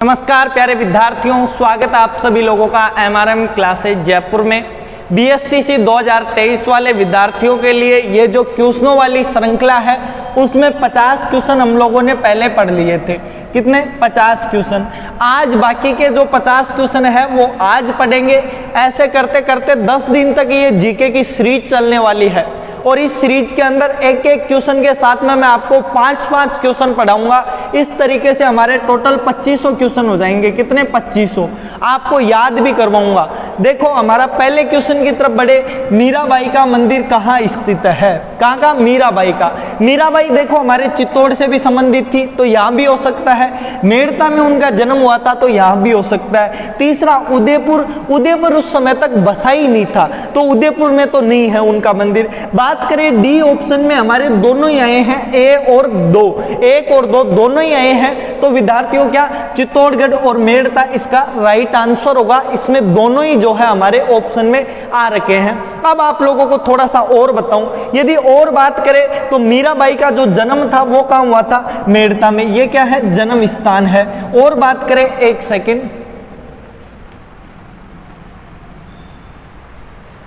नमस्कार प्यारे विद्यार्थियों, स्वागत है आप सभी लोगों का एमआरएम क्लासेज जयपुर में। बीएसटीसी 2023 वाले विद्यार्थियों के लिए ये जो क्वेश्चनों वाली श्रृंखला है उसमें 50 क्वेश्चन हम लोगों ने पहले पढ़ लिए थे। कितने? 50 क्वेश्चन। आज बाकी के जो 50 क्वेश्चन है वो आज पढ़ेंगे। ऐसे करते करते 10 दिन तक ये जीके की सीरीज चलने वाली है और इस सीरीज के अंदर एक एक क्वेश्चन के साथ में मैं आपको 5-5 क्वेश्चन पढ़ाऊंगा। इस तरीके से हमारे टोटल 2500 क्वेश्चन हो जाएंगे। कितने? 2500। आपको याद भी करवाऊंगा। देखो हमारा पहले क्वेश्चन की तरफ बढ़े। मीराबाई का मंदिर कहाँ स्थित है? कहाँ का? मीराबाई का। मीराबाई देखो हमारे चित्तौड़ से भी संबंधित थी तो यहाँ भी हो सकता है। मेड़ता में उनका जन्म हुआ था तो यहाँ भी हो सकता है। तीसरा उदयपुर। उदयपुर उस समय तक बसा ही नहीं था तो उदयपुर में तो नहीं है उनका मंदिर। बात करें डी ऑप्शन में हमारे दोनों ही आए हैं, ए और दो, 1 और 2 दोनों ही आए हैं। तो विद्यार्थियों क्या चित्तौड़गढ़ और मेड़ता इसका राइट आंसर होगा। इसमें दोनों ही जो है हमारे ऑप्शन में आ रखे हैं। अब आप लोगों को थोड़ा सा और बताऊं, यदि और बात करें तो मीराबाई का जो जन्म था वो कहां हुआ था? मेड़ता में। ये क्या है? जन्म स्थान है। और बात करें, एक सेकेंड,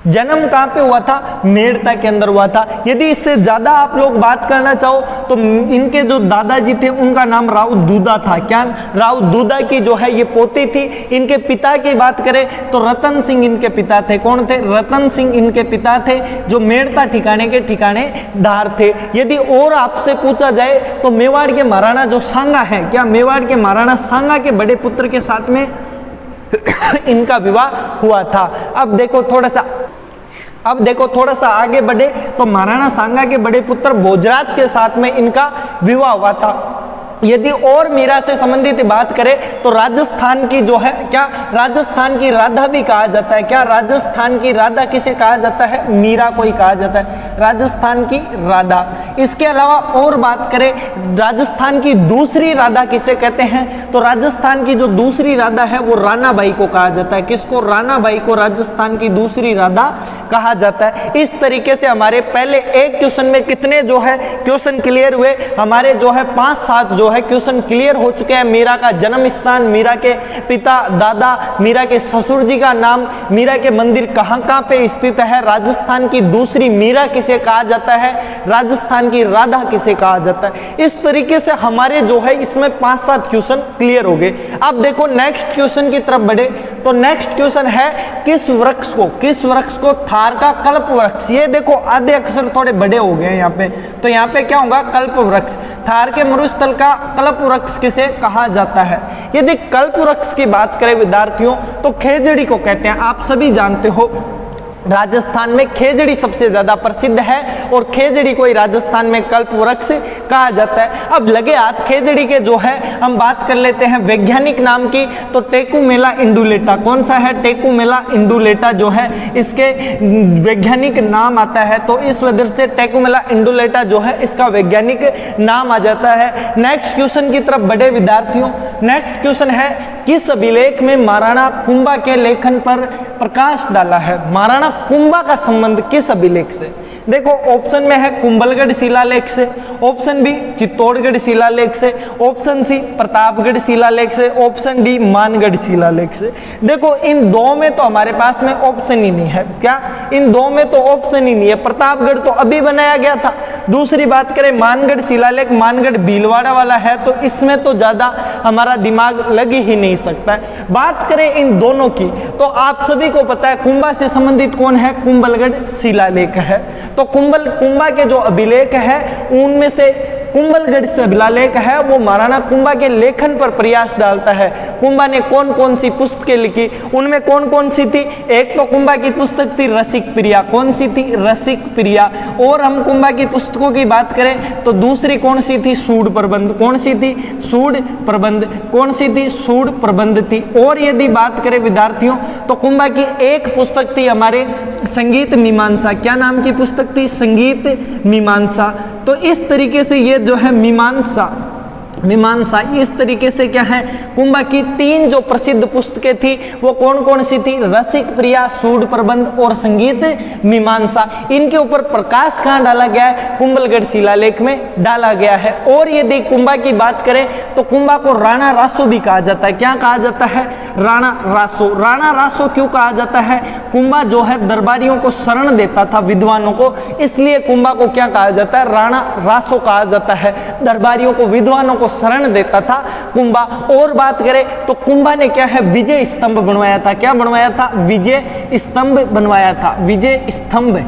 जन्म कहां पे हुआ था? मेड़ता के अंदर हुआ था। यदि इससे ज्यादा आप लोग बात करना चाहो तो इनके जो दादाजी थे उनका नाम राव दूदा था। क्या? राव दूदा की जो है ये पोती थी। इनके पिता की बात करें तो रतन सिंह इनके पिता थे। कौन थे? रतन सिंह इनके पिता थे जो मेड़ता ठिकाने के ठिकानेदार थे। यदि और आपसे पूछा जाए तो मेवाड़ के महाराणा जो सांगा है, क्या मेवाड़ के महाराणा सांगा के बड़े पुत्र के साथ में इनका विवाह हुआ था। अब देखो थोड़ा सा आगे बढ़े तो महाराणा सांगा के बड़े पुत्र भोजराज के साथ में इनका विवाह हुआ था। यदि और मीरा से संबंधित बात करें तो राजस्थान की जो है, क्या राजस्थान की राधा भी कहा जाता है। क्या राजस्थान की राधा किसे कहा जाता है? मीरा को ही कहा जाता है, राजस्थान की राधा। इसके अलावा और बात करें राजस्थान की दूसरी राधा किसे कहते हैं तो राजस्थान की जो दूसरी राधा है वो रानाबाई को कहा जाता है। किसको? रानाबाई को राजस्थान की दूसरी राधा कहा जाता है। इस तरीके से हमारे पहले एक क्वेश्चन में कितने जो है क्वेश्चन क्लियर हुए? हमारे जो है 5-7 जो है क्वेश्चन क्लियर हो चुके हैं। मीरा का जन्म स्थान, मीरा के पिता दादा, मीरा के ससुर जी का नाम, मीरा के मंदिर कहां पे स्थित है, राजस्थान की दूसरी मीरा किसे कहा जाता है, राजस्थान की राधा किसे कहा जाता है। इस तरीके से हमारे जो है इसमें 5-7 क्वेश्चन क्लियर हो गए। अब देखो नेक्स्ट क्वेश्चन की तरफ बढ़े तो नेक्स्ट क्वेश्चन है किस वृक्ष को थार का कल्प वृक्ष। ये देखो आधे अक्षर थोड़े बड़े हो गए यहाँ पे, तो यहाँ पे क्या होगा? कल्प वृक्ष। थार के मरुस्थल का कल्प वृक्ष किसे कहा जाता है? यदि कल्प वृक्ष की बात करें विद्यार्थियों तो खेजड़ी को कहते हैं। आप सभी जानते हो राजस्थान में खेजड़ी सबसे ज्यादा प्रसिद्ध है और खेजड़ी को ही राजस्थान में कल्प वृक्ष कहा जाता है। अब लगे हाथ खेजड़ी के जो है हम बात कर लेते हैं वैज्ञानिक नाम की, तो टेकुमेला इंडुलेटा। कौन सा है? टेकुमेला इंडुलेटा जो है इसके वैज्ञानिक नाम आता है। तो इस वजह से टेकुमेला इंडुलेटा जो है इसका वैज्ञानिक नाम आ जाता है। नेक्स्ट क्वेश्चन की तरफ बढ़े विद्यार्थियों। नेक्स्ट क्वेश्चन है किस अभिलेख में महाराणा कुंभा के लेखन पर प्रकाश डाला है? महाराणा कुंभा का संबंध किस अभिलेख से? देखो ऑप्शन में है कुंभलगढ़ शिलालेख से, ऑप्शन बी चित्तौड़गढ़ शिलालेख से, ऑप्शन सी प्रतापगढ़ शिलालेख से, ऑप्शन डी मानगढ़ शिलालेख से। देखो इन दो में तो हमारे पास में ऑप्शन ही नहीं है। क्या? इन दो में तो ऑप्शन ही नहीं है। प्रतापगढ़ तो अभी बनाया गया था। दूसरी बात करें मानगढ़ शिलालेख, मानगढ़ भीलवाड़ा वाला है तो इसमें तो ज्यादा हमारा दिमाग लग ही नहीं सकता है। बात करें इन दोनों की तो आप सभी को पता है कुंभा से संबंधित कौन है? कुंभलगढ़ शिलालेख है। तो कुंभा के जो अभिलेख है उनमें से कुंभलगढ़ शिलालेख है वो महाराणा कुंभा के लेखन पर प्रयास डालता है। कुंभा ने कौन कौन सी पुस्तकें लिखी, उनमें कौन कौन सी थी? एक तो कुंभा की पुस्तक थी रसिक प्रिया। कौन सी थी? रसिक प्रिया। और हम कुंभा की पुस्तकों की बात करें तो दूसरी कौन सी थी? सूड प्रबंध। कौन सी थी? सूड प्रबंध। कौन सी थी? सूड प्रबंध थी। और यदि बात करें विद्यार्थियों तो कुंभा की एक पुस्तक थी हमारे संगीत मीमांसा। क्या नाम की पुस्तक थी? संगीत मीमांसा। तो इस तरीके से ये जो है मीमांसा मीमांसा। इस तरीके से क्या है, कुंभा की 3 जो प्रसिद्ध पुस्तकें थी वो कौन कौन सी थी, रसिक प्रिया, सूड प्रबंध और संगीत मीमांसा। इनके ऊपर प्रकाश कहाँ डाला गया है, कुंभलगढ़ शिलालेख में डाला गया है। और यदि कुंभा की बात करें तो कुंभा को राणा रासो भी कहा जाता है। क्या कहा जाता है, राणा रासो। राणा रासो क्यों कहा जाता है, कुंभा जो है दरबारियों को शरण देता था, विद्वानों को, इसलिए कुंभा को क्या कहा जाता है, राणा रासो कहा जाता है। दरबारियों को, विद्वानों को शरण देता था कुंभा। और बात करें तो कुंभा ने क्या है, विजय स्तंभ बनवाया था। क्या बनवाया था, विजय स्तंभ बनवाया था, विजय स्तंभ।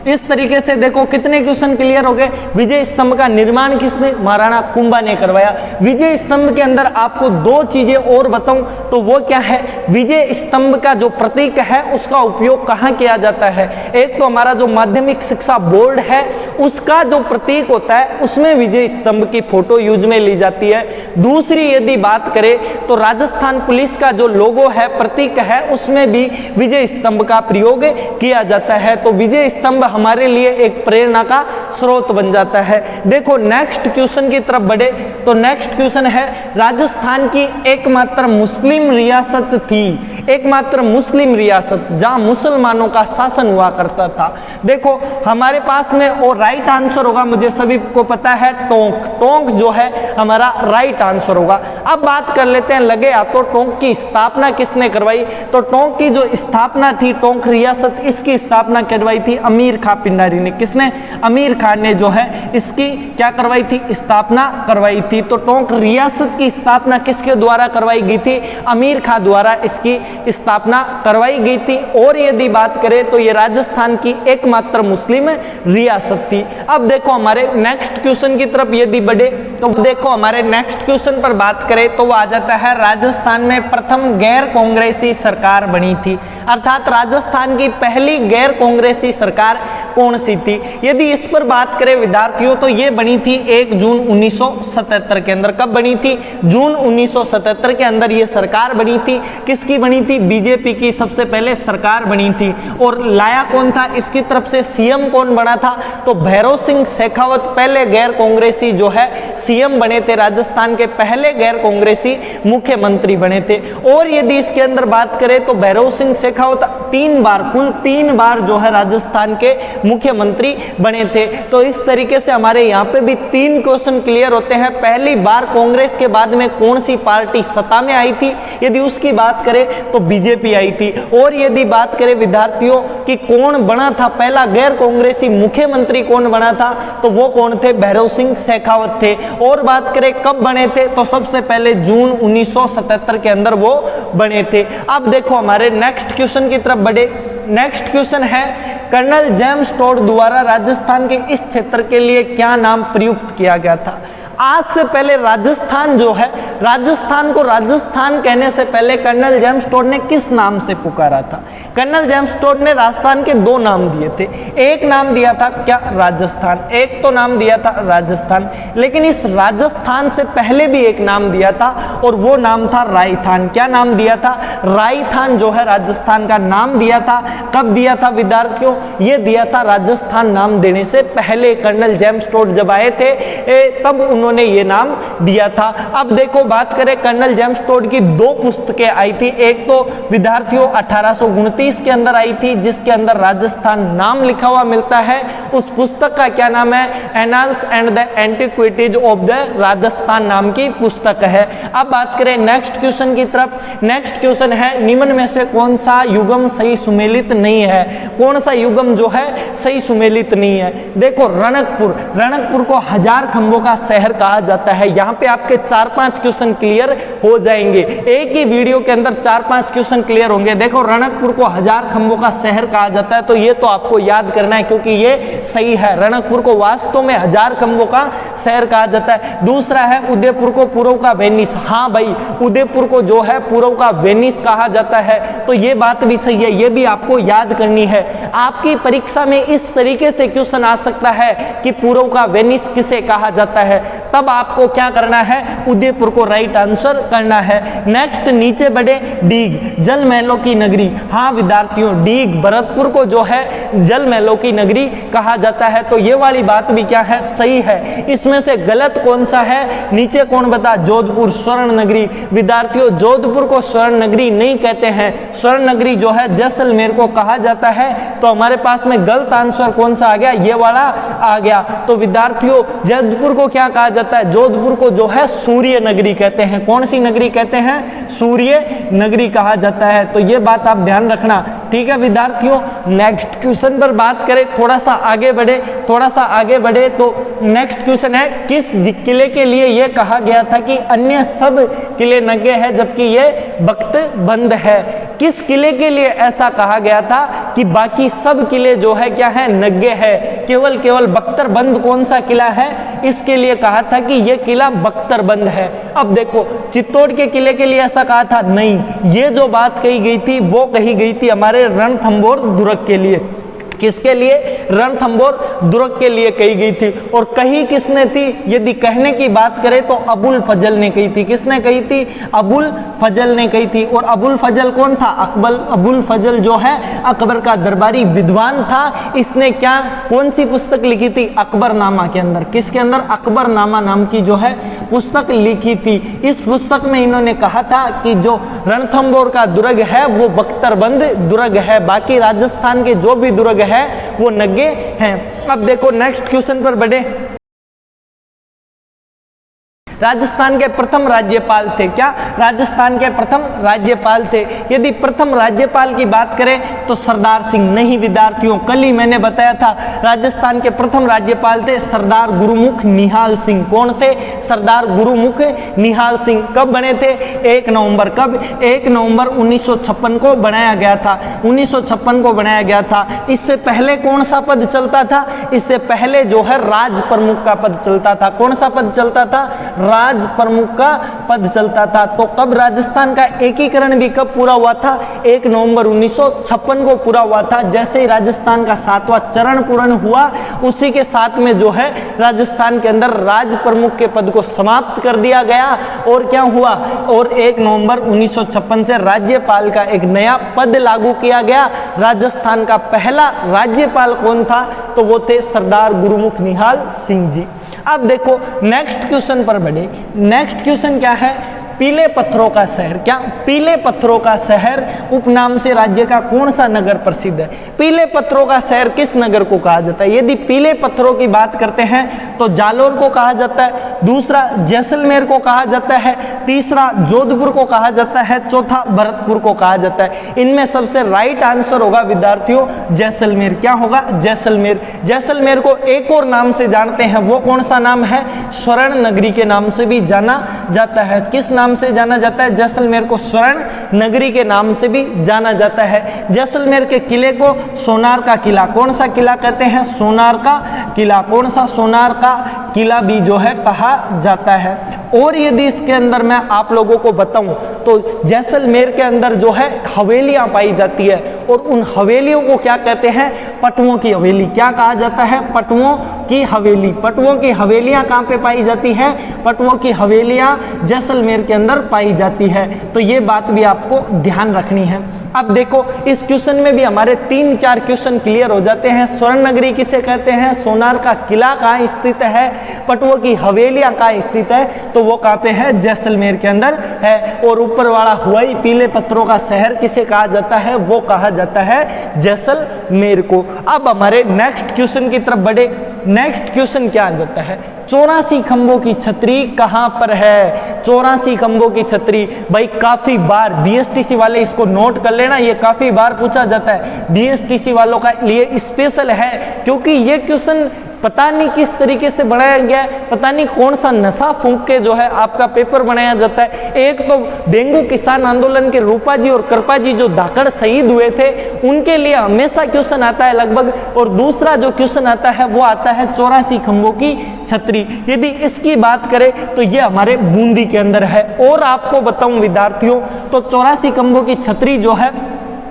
इस तरीके से देखो कितने क्वेश्चन क्लियर हो गए। विजय स्तंभ का निर्माण किसने, महाराणा कुंभा ने करवाया। विजय स्तंभ के अंदर आपको 2 चीजें और बताऊं तो वो क्या है, विजय स्तंभ का जो प्रतीक है उसका उपयोग कहाँ किया जाता है। एक तो हमारा जो माध्यमिक शिक्षा बोर्ड है उसका जो प्रतीक होता है उसमें विजय स्तंभ की फोटो यूज में ली जाती है। दूसरी यदि बात करें तो राजस्थान पुलिस का जो लोगो है, प्रतीक है, उसमें भी विजय स्तंभ का प्रयोग किया जाता है। तो विजय स्तंभ हमारे लिए एक प्रेरणा का स्रोत बन जाता है। देखो नेक्स्ट क्वेश्चन की तरफ बढ़े तो नेक्स्ट क्वेश्चन है, राजस्थान की एकमात्र मुस्लिम रियासत थी, एकमात्र मुस्लिम रियासत जहां मुसलमानों का शासन हुआ करता था। देखो हमारे पास में, और राइट आंसर होगा, मुझे सभी को पता है, टोंक। टोंक जो है हमारा राइट आंसर होगा। अब बात कर लेते हैं लगे हाथों, टोंक की स्थापना किसने करवाई। तो टोंक की जो स्थापना थी, टोंक रियासत, इसकी स्थापना करवाई थी अमीर खां पिंडारी ने। किसने, अमीर खान ने जो है इसकी क्या करवाई थी, स्थापना करवाई थी। तो टोंक रियासत की स्थापना किसके द्वारा करवाई गई थी, अमीर खां द्वारा इसकी स्थापना करवाई गई थी। और यदि बात करें तो ये राजस्थान की एकमात्र मुस्लिम रियासत थी। अब देखो हमारे नेक्स्ट क्वेश्चन की तरफ यदि बढ़े तो देखो हमारे नेक्स्ट क्वेश्चन पर बात करें तो वो आ जाता है, राजस्थान में प्रथम गैर कांग्रेसी सरकार बनी थी, अर्थात राजस्थान की पहली गैर कांग्रेसी सरकार कौन सी थी। यदि इस पर बात करें विद्यार्थियों तो ये बनी थी 1 जून 1977 के अंदर। कब बनी थी, जून 1977 के अंदर ये सरकार बनी थी। किसकी बनी थी, बीजेपी की सबसे पहले सरकार बनी थी। और लाया कौन था, इसकी तरफ से सीएम कौन बना था, तो भैरव सिंह शेखावत पहले गैर कांग्रेसी जो है सीएम बने थे, राजस्थान के पहले गैर कांग्रेसी मुख्यमंत्री बने थे। और यदि इसके अंदर बात करें तो भैरव सिंह शेखावत 3 बार, कुल 3 बार जो है राजस्थान के मुख्यमंत्री बने थे। तो इस तरीके से हमारे यहाँ पे भी 3 क्वेश्चन क्लियर होते हैं। पहली बार कांग्रेस के बाद में कौन सी पार्टी सत्ता में आई थी, यदि उसकी बात करें तो बीजेपी आई थी। और यदि बात करें विद्यार्थियों कि कौन बना था पहला गैर कांग्रेसी मुख्यमंत्री, कौन बना था, तो वो कौन थे, भैरव सिंह शेखावत थे। और बात करें कब बने थे, तो सबसे पहले जून 1977 के अंदर वो बने थे। अब देखो हमारे नेक्स्ट क्वेश्चन की तरफ बढ़े। नेक्स्ट क्वेश्चन है, कर्नल जेम्स टोड द्वारा राजस्थान के इस क्षेत्र के लिए क्या नाम प्रयुक्त किया गया था। आज से पहले राजस्थान जो है, राजस्थान को राजस्थान कहने से पहले कर्नल जेम्स टोड ने किस नाम से पुकारा था। कर्नल जेम्स टोड ने राजस्थान के 2 नाम दिए थे। एक नाम दिया था क्या, राजस्थान, एक तो नाम दिया था राजस्थान, लेकिन इस राजस्थान से पहले भी एक नाम दिया था और वो नाम था रायथान। क्या नाम दिया था, रायथान जो है राजस्थान का नाम दिया था। कब दिया था विद्यार्थियों, ये दिया था राजस्थान नाम देने से पहले। कर्नल जेम्स टोड जब आए थे तब उन्होंने ये नाम दिया था। अब देखो बात करें कर्नल जेम्स टोड की 2 पुस्तकें आई थी। एक तो विद्यार्थियों 1829 के अंदर आई थी जिसके अंदर राजस्थान नाम लिखा हुआ मिलता है। उस पुस्तक का क्या नाम है, annals and the antiquities of the Rajasthan नाम की पुस्तक है। अब बात करें नेक्स्ट क्वेश्चन की तरफ। नेक्स्ट क्वेश्चन है, निम्न में से कौन सा युगम सही सुमेलित नहीं है। कौन सा युगम जो है सही सुमेलित नहीं है। देखो रणकपुर, रणकपुर को 1000 खंभों का शहर कहा जाता है। यहाँ पे आपके 4-5 क्वेश्चन क्लियर हो जाएंगे, एक ही वीडियो के अंदर 4-5 क्वेश्चन क्लियर होंगे। देखो रणकपुर को 1000 खंभों का शहर कहा जाता है, तो ये तो आपको याद करना है क्योंकि ये सही है। रणकपुर को वास्तव में 1000 खंभों का शहर कहा जाता है। दूसरा है उदयपुर को पूर्व का वेनिस। हाँ भाई, उदयपुर को जो है पूर्व का वेनिस कहा जाता है, तो ये बात भी सही है, ये भी आपको याद करनी है। आपकी परीक्षा में इस तरीके से क्वेश्चन आ सकता है कि पूर्व का वेनिस किसे कहा जाता है। तब आपको क्या करना है, उदयपुर को राइट आंसर करना है। नेक्स्ट नीचे बढ़े, डीग जल महलों की नगरी। हाँ विद्यार्थियों, डीग भरतपुर को जो है जल महलों की नगरी कहा जाता है। तो ये वाली बात भी क्या है, सही है। इसमें से गलत कौन सा है, नीचे कौन बता, जोधपुर स्वर्ण नगरी। विद्यार्थियों जोधपुर को स्वर्ण नगरी नहीं कहते हैं, स्वर्ण नगरी जो है जैसलमेर को कहा जाता है। तो हमारे पास में गलत आंसर कौन सा आ गया, ये वाला आ गया। तो विद्यार्थियों जोधपुर को क्या कहा जाता है, जोधपुर को जो है सूर्य नगरी कहते हैं। कौन सी नगरी कहते हैं, सूर्य नगरी कहा जाता है। तो ये बात आप ध्यान रखना, ठीक है विद्यार्थियों। नेक्स्ट क्वेश्चन पर बात करें, थोड़ा सा आगे बढ़े तो नेक्स्ट क्वेश्चन है, किस किले के लिए यह कहा गया था कि अन्य सब किले नंगे हैं जबकि ये बख्त बंद है। किस किले के लिए ऐसा कहा गया था कि बाकी सब किले जो है क्या है, नंगे है, केवल बख्तरबंद कौन सा किला है, इसके लिए कहा था कि यह किला बख्तरबंद है। अब देखो चित्तौड़ के किले के लिए ऐसा कहा था, नहीं, ये जो बात कही गई थी वो कही गई थी हमारे रणथंभौर दुर्ग के लिए। किसके लिए, रणथंभौर दुर्ग के लिए कही गई थी। और कही किसने थी, यदि कहने की बात करें तो अबुल फजल ने कही थी। किसने कही थी, अबुल फजल ने कही थी। और अबुल फजल कौन था, अबुल फजल जो है अकबर का दरबारी विद्वान था। इसने क्या, कौन सी पुस्तक लिखी थी, अकबरनामा के अंदर। किसके अंदर, अकबरनामा नाम की जो है पुस्तक लिखी थी। इस पुस्तक में इन्होंने कहा था कि जो रणथंभौर का दुर्ग है वो बख्तरबंद दुर्ग है, बाकी राजस्थान के जो भी दुर्ग है वो नंगे हैं। अब देखो नेक्स्ट क्वेश्चन पर बढ़े। राजस्थान के प्रथम राज्यपाल थे, क्या, राजस्थान के प्रथम राज्यपाल थे। यदि प्रथम राज्यपाल की बात करें तो सरदार सिंह, नहीं विद्यार्थियों, कल ही मैंने बताया था राजस्थान के प्रथम राज्यपाल थे सरदार गुरुमुख निहाल सिंह। कौन थे, सरदार गुरुमुख निहाल सिंह। कब बने थे, 1 नवंबर, कब, 1 नवंबर 1956 को बनाया गया था, 1956 को बनाया गया था। इससे पहले कौन सा पद चलता था, इससे पहले जो है राज प्रमुख का पद चलता था। कौन सा पद चलता था, राज प्रमुख का पद चलता था। तो कब राजस्थान का एकीकरण भी कब पूरा हुआ था, 1 नवंबर 1956 को पूरा हुआ था। जैसे ही राजस्थान का 7वां चरण पूर्ण हुआ, उसी के साथ में जो है राजस्थान के अंदर राज प्रमुख के पद को समाप्त कर दिया गया। और क्या हुआ, और 1 नवंबर 1956 से राज्यपाल का एक नया पद लागू किया गया। राजस्थान का पहला राज्यपाल कौन था, तो वो थे सरदार गुरुमुख निहाल सिंह जी। अब देखो नेक्स्ट क्वेश्चन पर बढ़े। नेक्स्ट क्वेश्चन क्या है, पीले पत्थरों का शहर, क्या, पीले पत्थरों का शहर उपनाम से राज्य का कौन सा नगर प्रसिद्ध है। पीले पत्थरों का शहर किस नगर को कहा जाता है। यदि पीले पत्थरों की बात करते हैं तो जालोर को कहा जाता है, दूसरा जैसलमेर को कहा जाता है, तीसरा जोधपुर को कहा जाता है, चौथा भरतपुर को कहा जाता है। इनमें सबसे राइट आंसर होगा विद्यार्थियों जैसलमेर। क्या होगा, जैसलमेर। जैसलमेर को एक और नाम से जानते हैं, वो कौन सा नाम है, स्वर्ण नगरी के नाम से भी जाना जाता है। किस नाम से जाना जाता है, जैसलमेर को स्वर्ण नगरी के नाम से भी जाना जाता है। जैसलमेर के किले को सोनार का किला, कौन सा किला कहते हैं, सोनार का किला। कौन सा, सोनार का किला भी जो है कहा जाता है। और यदि इसके अंदर मैं आप लोगों को बताऊं तो जैसलमेर के अंदर जो है हवेलियां पाई जाती है, और उन हवेलियों को क्या कहते हैं, पटुओं की हवेली। क्या कहा जाता है, पटुओं की हवेली। पटुओं की हवेलियां कहां पे पाई जाती है, पटुओं की हवेलियां जैसलमेर के अंदर पाई जाती है। तो ये बात भी आपको ध्यान रखनी है। अब देखो इस क्वेश्चन में भी हमारे 3-4 क्वेश्चन क्लियर हो जाते हैं। स्वर्ण नगरी किसे कहते हैं, सोनार का किला कहाँ स्थित है, पटुओं की हवेलियां कहाँ स्थित है, तो वो कहाँ पे है, जैसलमेर के अंदर है। और ऊपर वाला हुआ ही पीले पत्थरों का शहर किसे कहा जाता है, वो कहा जाता है जैसलमेर को। अब हमारे नेक्स्ट क्वेश्चन की तरफ बढ़े। नेक्स्ट क्वेश्चन क्या आ जाता है, 84 खंभों की छतरी कहां पर है। 84 खंभों की छतरी, भाई काफी बार बीएसटीसी वाले इसको नोट कर लेना, ये काफी बार पूछा जाता है। बीएसटीसी वालों का लिए स्पेशल है, क्योंकि ये क्वेश्चन पता नहीं किस तरीके से बनाया गया है, पता नहीं कौन सा नशा फूंक के जो है आपका पेपर बनाया जाता है। एक तो डेंगू किसान आंदोलन के रूपा जी और कृपा जी जो धाकड़ शहीद हुए थे, उनके लिए हमेशा क्वेश्चन आता है लगभग। और दूसरा जो क्वेश्चन आता है वो आता है 84 खंभों की छतरी। यदि इसकी बात करें तो ये हमारे बूंदी के अंदर है। और आपको बताऊं विद्यार्थियों, तो 84 खंभों की छतरी जो है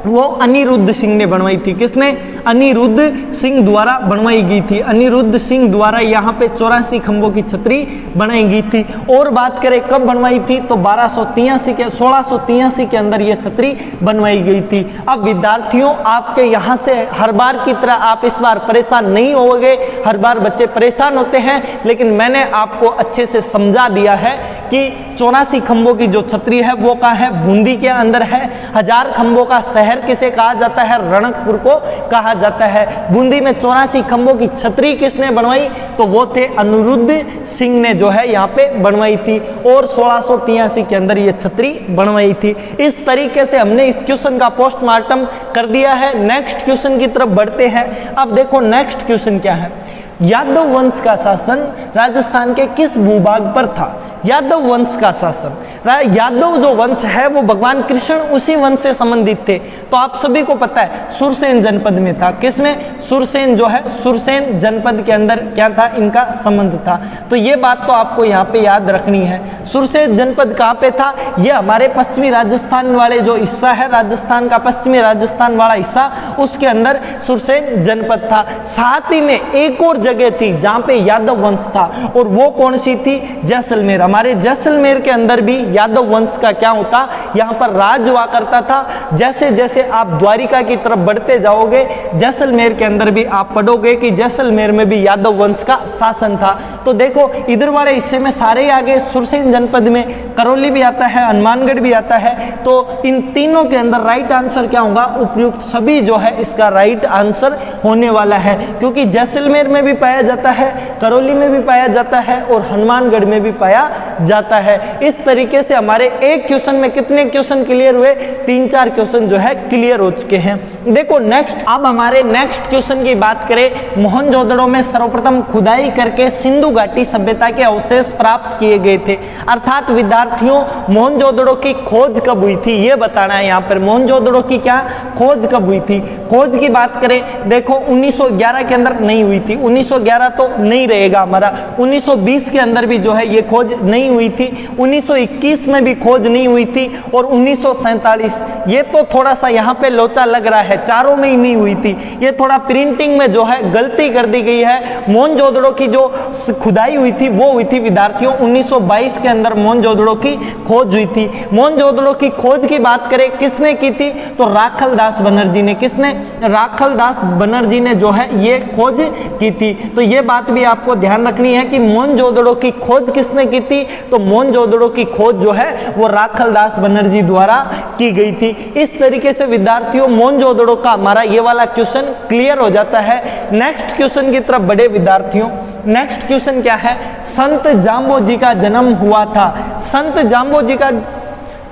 वो अनिरुद्ध सिंह ने बनवाई थी। किसने? अनिरुद्ध सिंह द्वारा बनवाई गई थी। अनिरुद्ध सिंह द्वारा यहाँ पे 84 खंभों की छतरी बनाई गई थी। और बात करें कब बनवाई थी, तो 1683 के अंदर ये छतरी बनवाई गई थी। अब विद्यार्थियों, आपके यहाँ से हर बार की तरह आप इस बार परेशान नहीं होगे। हर बार बच्चे परेशान होते हैं, लेकिन मैंने आपको अच्छे से समझा दिया है कि 84 खंभों की जो छतरी है वो कहाँ है? बूंदी के अंदर है। 1000 खंभों का शहर किसे कहा जाता है? रणकपुर को कहा जाता है। बूंदी में 84 खंभों की छतरी किसने बनवाई? तो वो थे अनिरुद्ध सिंह ने जो है यहाँ पे बनवाई थी, और 1683 के अंदर ये छतरी बनवाई थी। इस तरीके से हमने इस क्वेश्चन का पोस्टमार्टम कर दिया है। नेक्स्ट क्वेश्चन की तरफ बढ़ते हैं। अब देखो नेक्स्ट क्वेश्चन क्या है। यादव वंश का शासन राजस्थान के किस भूभाग पर था? यादव वंश का शासन, यादव जो वंश है वो भगवान कृष्ण उसी वंश से संबंधित थे। तो आप सभी को पता है सुरसेन जनपद में था। किसमें? सुरसेन जो है, सुरसेन जनपद के अंदर क्या था? इनका संबंध था। तो ये बात तो आपको यहाँ पे याद रखनी है। सुरसेन जनपद कहाँ पे था? ये हमारे पश्चिमी राजस्थान वाले जो हिस्सा है, राजस्थान का पश्चिमी राजस्थान वाला हिस्सा, उसके अंदर सुरसेन जनपद था। साथ ही में एक और जगह थी जहाँ पे यादव वंश था, और वो कौन सी थी? जैसलमेर। हमारे जैसलमेर के अंदर भी यादव वंश का क्या होता? यहाँ पर राज हुआ करता था। जैसे जैसे आप द्वारिका की तरफ बढ़ते जाओगे, जैसलमेर के अंदर भी आप पढ़ोगे कि जैसलमेर में भी यादव वंश का शासन था। तो देखो इधर वाले हिस्से में सारे आगे, सुरसेन जनपद में करौली भी आता है, हनुमानगढ़ भी आता है। तो इन तीनों के अंदर राइट आंसर क्या होगा? उपयुक्त सभी जो है इसका राइट आंसर होने वाला है, क्योंकि जैसलमेर में भी पाया जाता है, करौली में भी पाया जाता है, और हनुमानगढ़ में भी पाया जाता है। इस तरीके से हमारे एक क्वेश्चन में कितने क्वेश्चन क्लियर हुए? 3-4 क्वेश्चन जो है क्लियर हो चुके हैं। देखो नेक्स्ट, अब हमारे नेक्स्ट क्वेश्चन की बात करें। मोहनजोदड़ो में सर्वप्रथम खुदाई करके सिंधु घाटी सभ्यता के अवशेष प्राप्त किए गए थे। अर्थात विद्यार्थियों, मोहनजोदड़ो की खोज कब हुई थी ये बताना है यहाँ पर। मोहनजोदड़ो की क्या खोज कब हुई थी? खोज की बात करें, देखो 1911 के अंदर नहीं हुई थी। 1911 तो नहीं रहेगा हमारा। 1920 के अंदर भी जो है ये खोज नहीं हुई थी। 1921 में भी खोज नहीं हुई थी, और 1947, ये तो थोड़ा सा यहाँ पे लोचा लग रहा है, चारों में ही नहीं हुई थी। ये थोड़ा प्रिंटिंग में जो है गलती कर दी गई है। मोहनजोदड़ो की जो खुदाई हुई थी वो हुई थी विद्यार्थियों 1922 के अंदर मोहनजोदड़ो की खोज हुई थी। मोहनजोदड़ो की खोज की बात करें किसने की थी? तो राखलदास बनर्जी ने। किसने? राखलदास बनर्जी ने जो है ये खोज की थी। तो ये बात भी आपको ध्यान रखनी है कि मोहनजोदड़ो की खोज किसने की थी? तो मोहनजोदड़ो की खोज जो है वो राखलदास बनर्जी द्वारा की गई थी। इस तरीके से विद्यार्थियों मोहनजोदड़ो का हमारा ये वाला क्वेश्चन क्लियर हो जाता है। नेक्स्ट क्वेश्चन की तरफ बढ़े विद्यार्थियों। नेक्स्ट क्वेश्चन क्या है? संत जाम्बोजी का जन्म हुआ था। संत जाम्बोजी का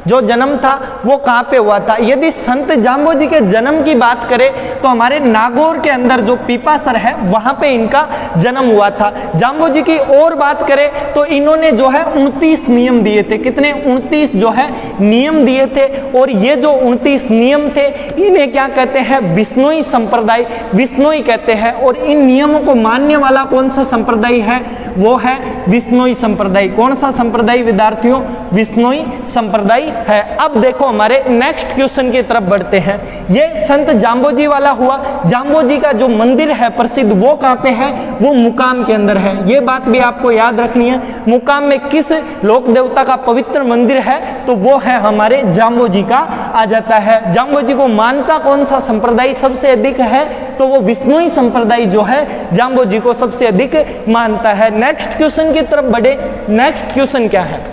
जो जन्म था वो कहाँ पे हुआ था? यदि संत जाम्बोजी के जन्म की बात करें तो हमारे नागौर के अंदर जो पीपासर है वहां पे इनका जन्म हुआ था। जाम्बोजी की और बात करें तो इन्होंने जो है 29 नियम दिए थे। कितने? 29 जो है नियम दिए थे, और ये जो 29 नियम थे इन्हें क्या कहते हैं? विश्नोई संप्रदाय, विश्नोई कहते हैं। और इन नियमों को मानने वाला कौन सा संप्रदाय है? वो है विश्नोई संप्रदाय। कौन सा संप्रदाय विद्यार्थियों? विश्नोई संप्रदाय है। अब देखो हमारे नेक्स्ट क्वेश्चन की तरफ बढ़ते हैं। ये संत जाम्बोजी वाला हुआ। जाम्बोजी का जो मंदिर है प्रसिद्ध वो कहाँ पे है? वो मुकाम के अंदर है। ये बात भी आपको याद रखनी है। मुकाम में किस लोक देवता का पवित्र मंदिर है? तो वो है हमारे जाम्बोजी का आ जाता है। जाम्बोजी को मानता कौन सा संप्रदाय सबसे अधिक है? तो वो विश्नोई संप्रदाय जो है जाम्बोजी को सबसे अधिक मानता है। नेक्स्ट क्वेश्चन की तरफ बढ़े। नेक्स्ट क्वेश्चन क्या है?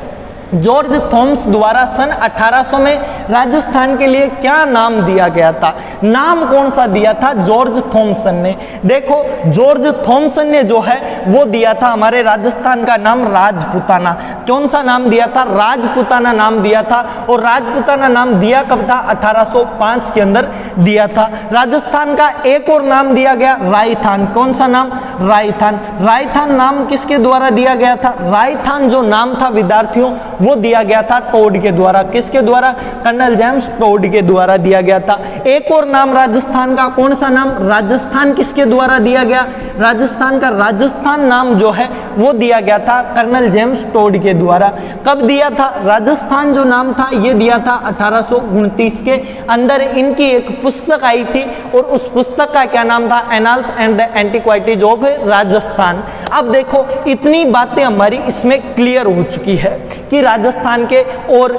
जॉर्ज थॉमस द्वारा सन 1800 में राजस्थान के लिए क्या नाम दिया गया था? नाम कौन सा दिया था? जॉर्ज थॉमसन ने। देखो जॉर्ज थॉमसन ने जो है वो दिया था हमारे राजस्थान का नाम राजपुताना। कौन सा नाम दिया था? राजपुताना नाम दिया था। और राजपुताना नाम दिया कब था? 1805 के अंदर दिया था। राजस्थान का एक और नाम दिया गया रायथान। कौन सा नाम? रायथान। रायथान नाम किसके द्वारा दिया गया था? रायथान जो नाम था विद्यार्थियों वो दिया गया था टोड के द्वारा। किसके द्वारा? कर्नल जेम्स टोड के द्वारा दिया गया था। एक और नाम राजस्थान का, कौन सा नाम? राजस्थान किसके द्वारा दिया गया? राजस्थान का राजस्थान नाम जो है वो दिया गया था कर्नल जेम्स टोड के द्वारा। कब दिया था? राजस्थान जो नाम था ये दिया था 1829 के अंदर। इनकी एक पुस्तक आई थी और उस पुस्तक का क्या नाम था? Annals and the antiquities of Rajasthan. अब देखो इतनी बातें हमारी इसमें क्लियर हो चुकी है कि राजस्थान के और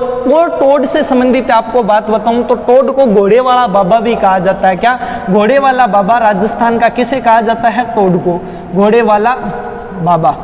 टोड से संबंधित आपको बात बताऊं तो टोड को घोड़े वाला बाबा भी कहा जाता है। क्या? घोड़े वाला बाबा राजस्थान का किसे कहा जाता है? टोड को घोड़े वाला बाबा।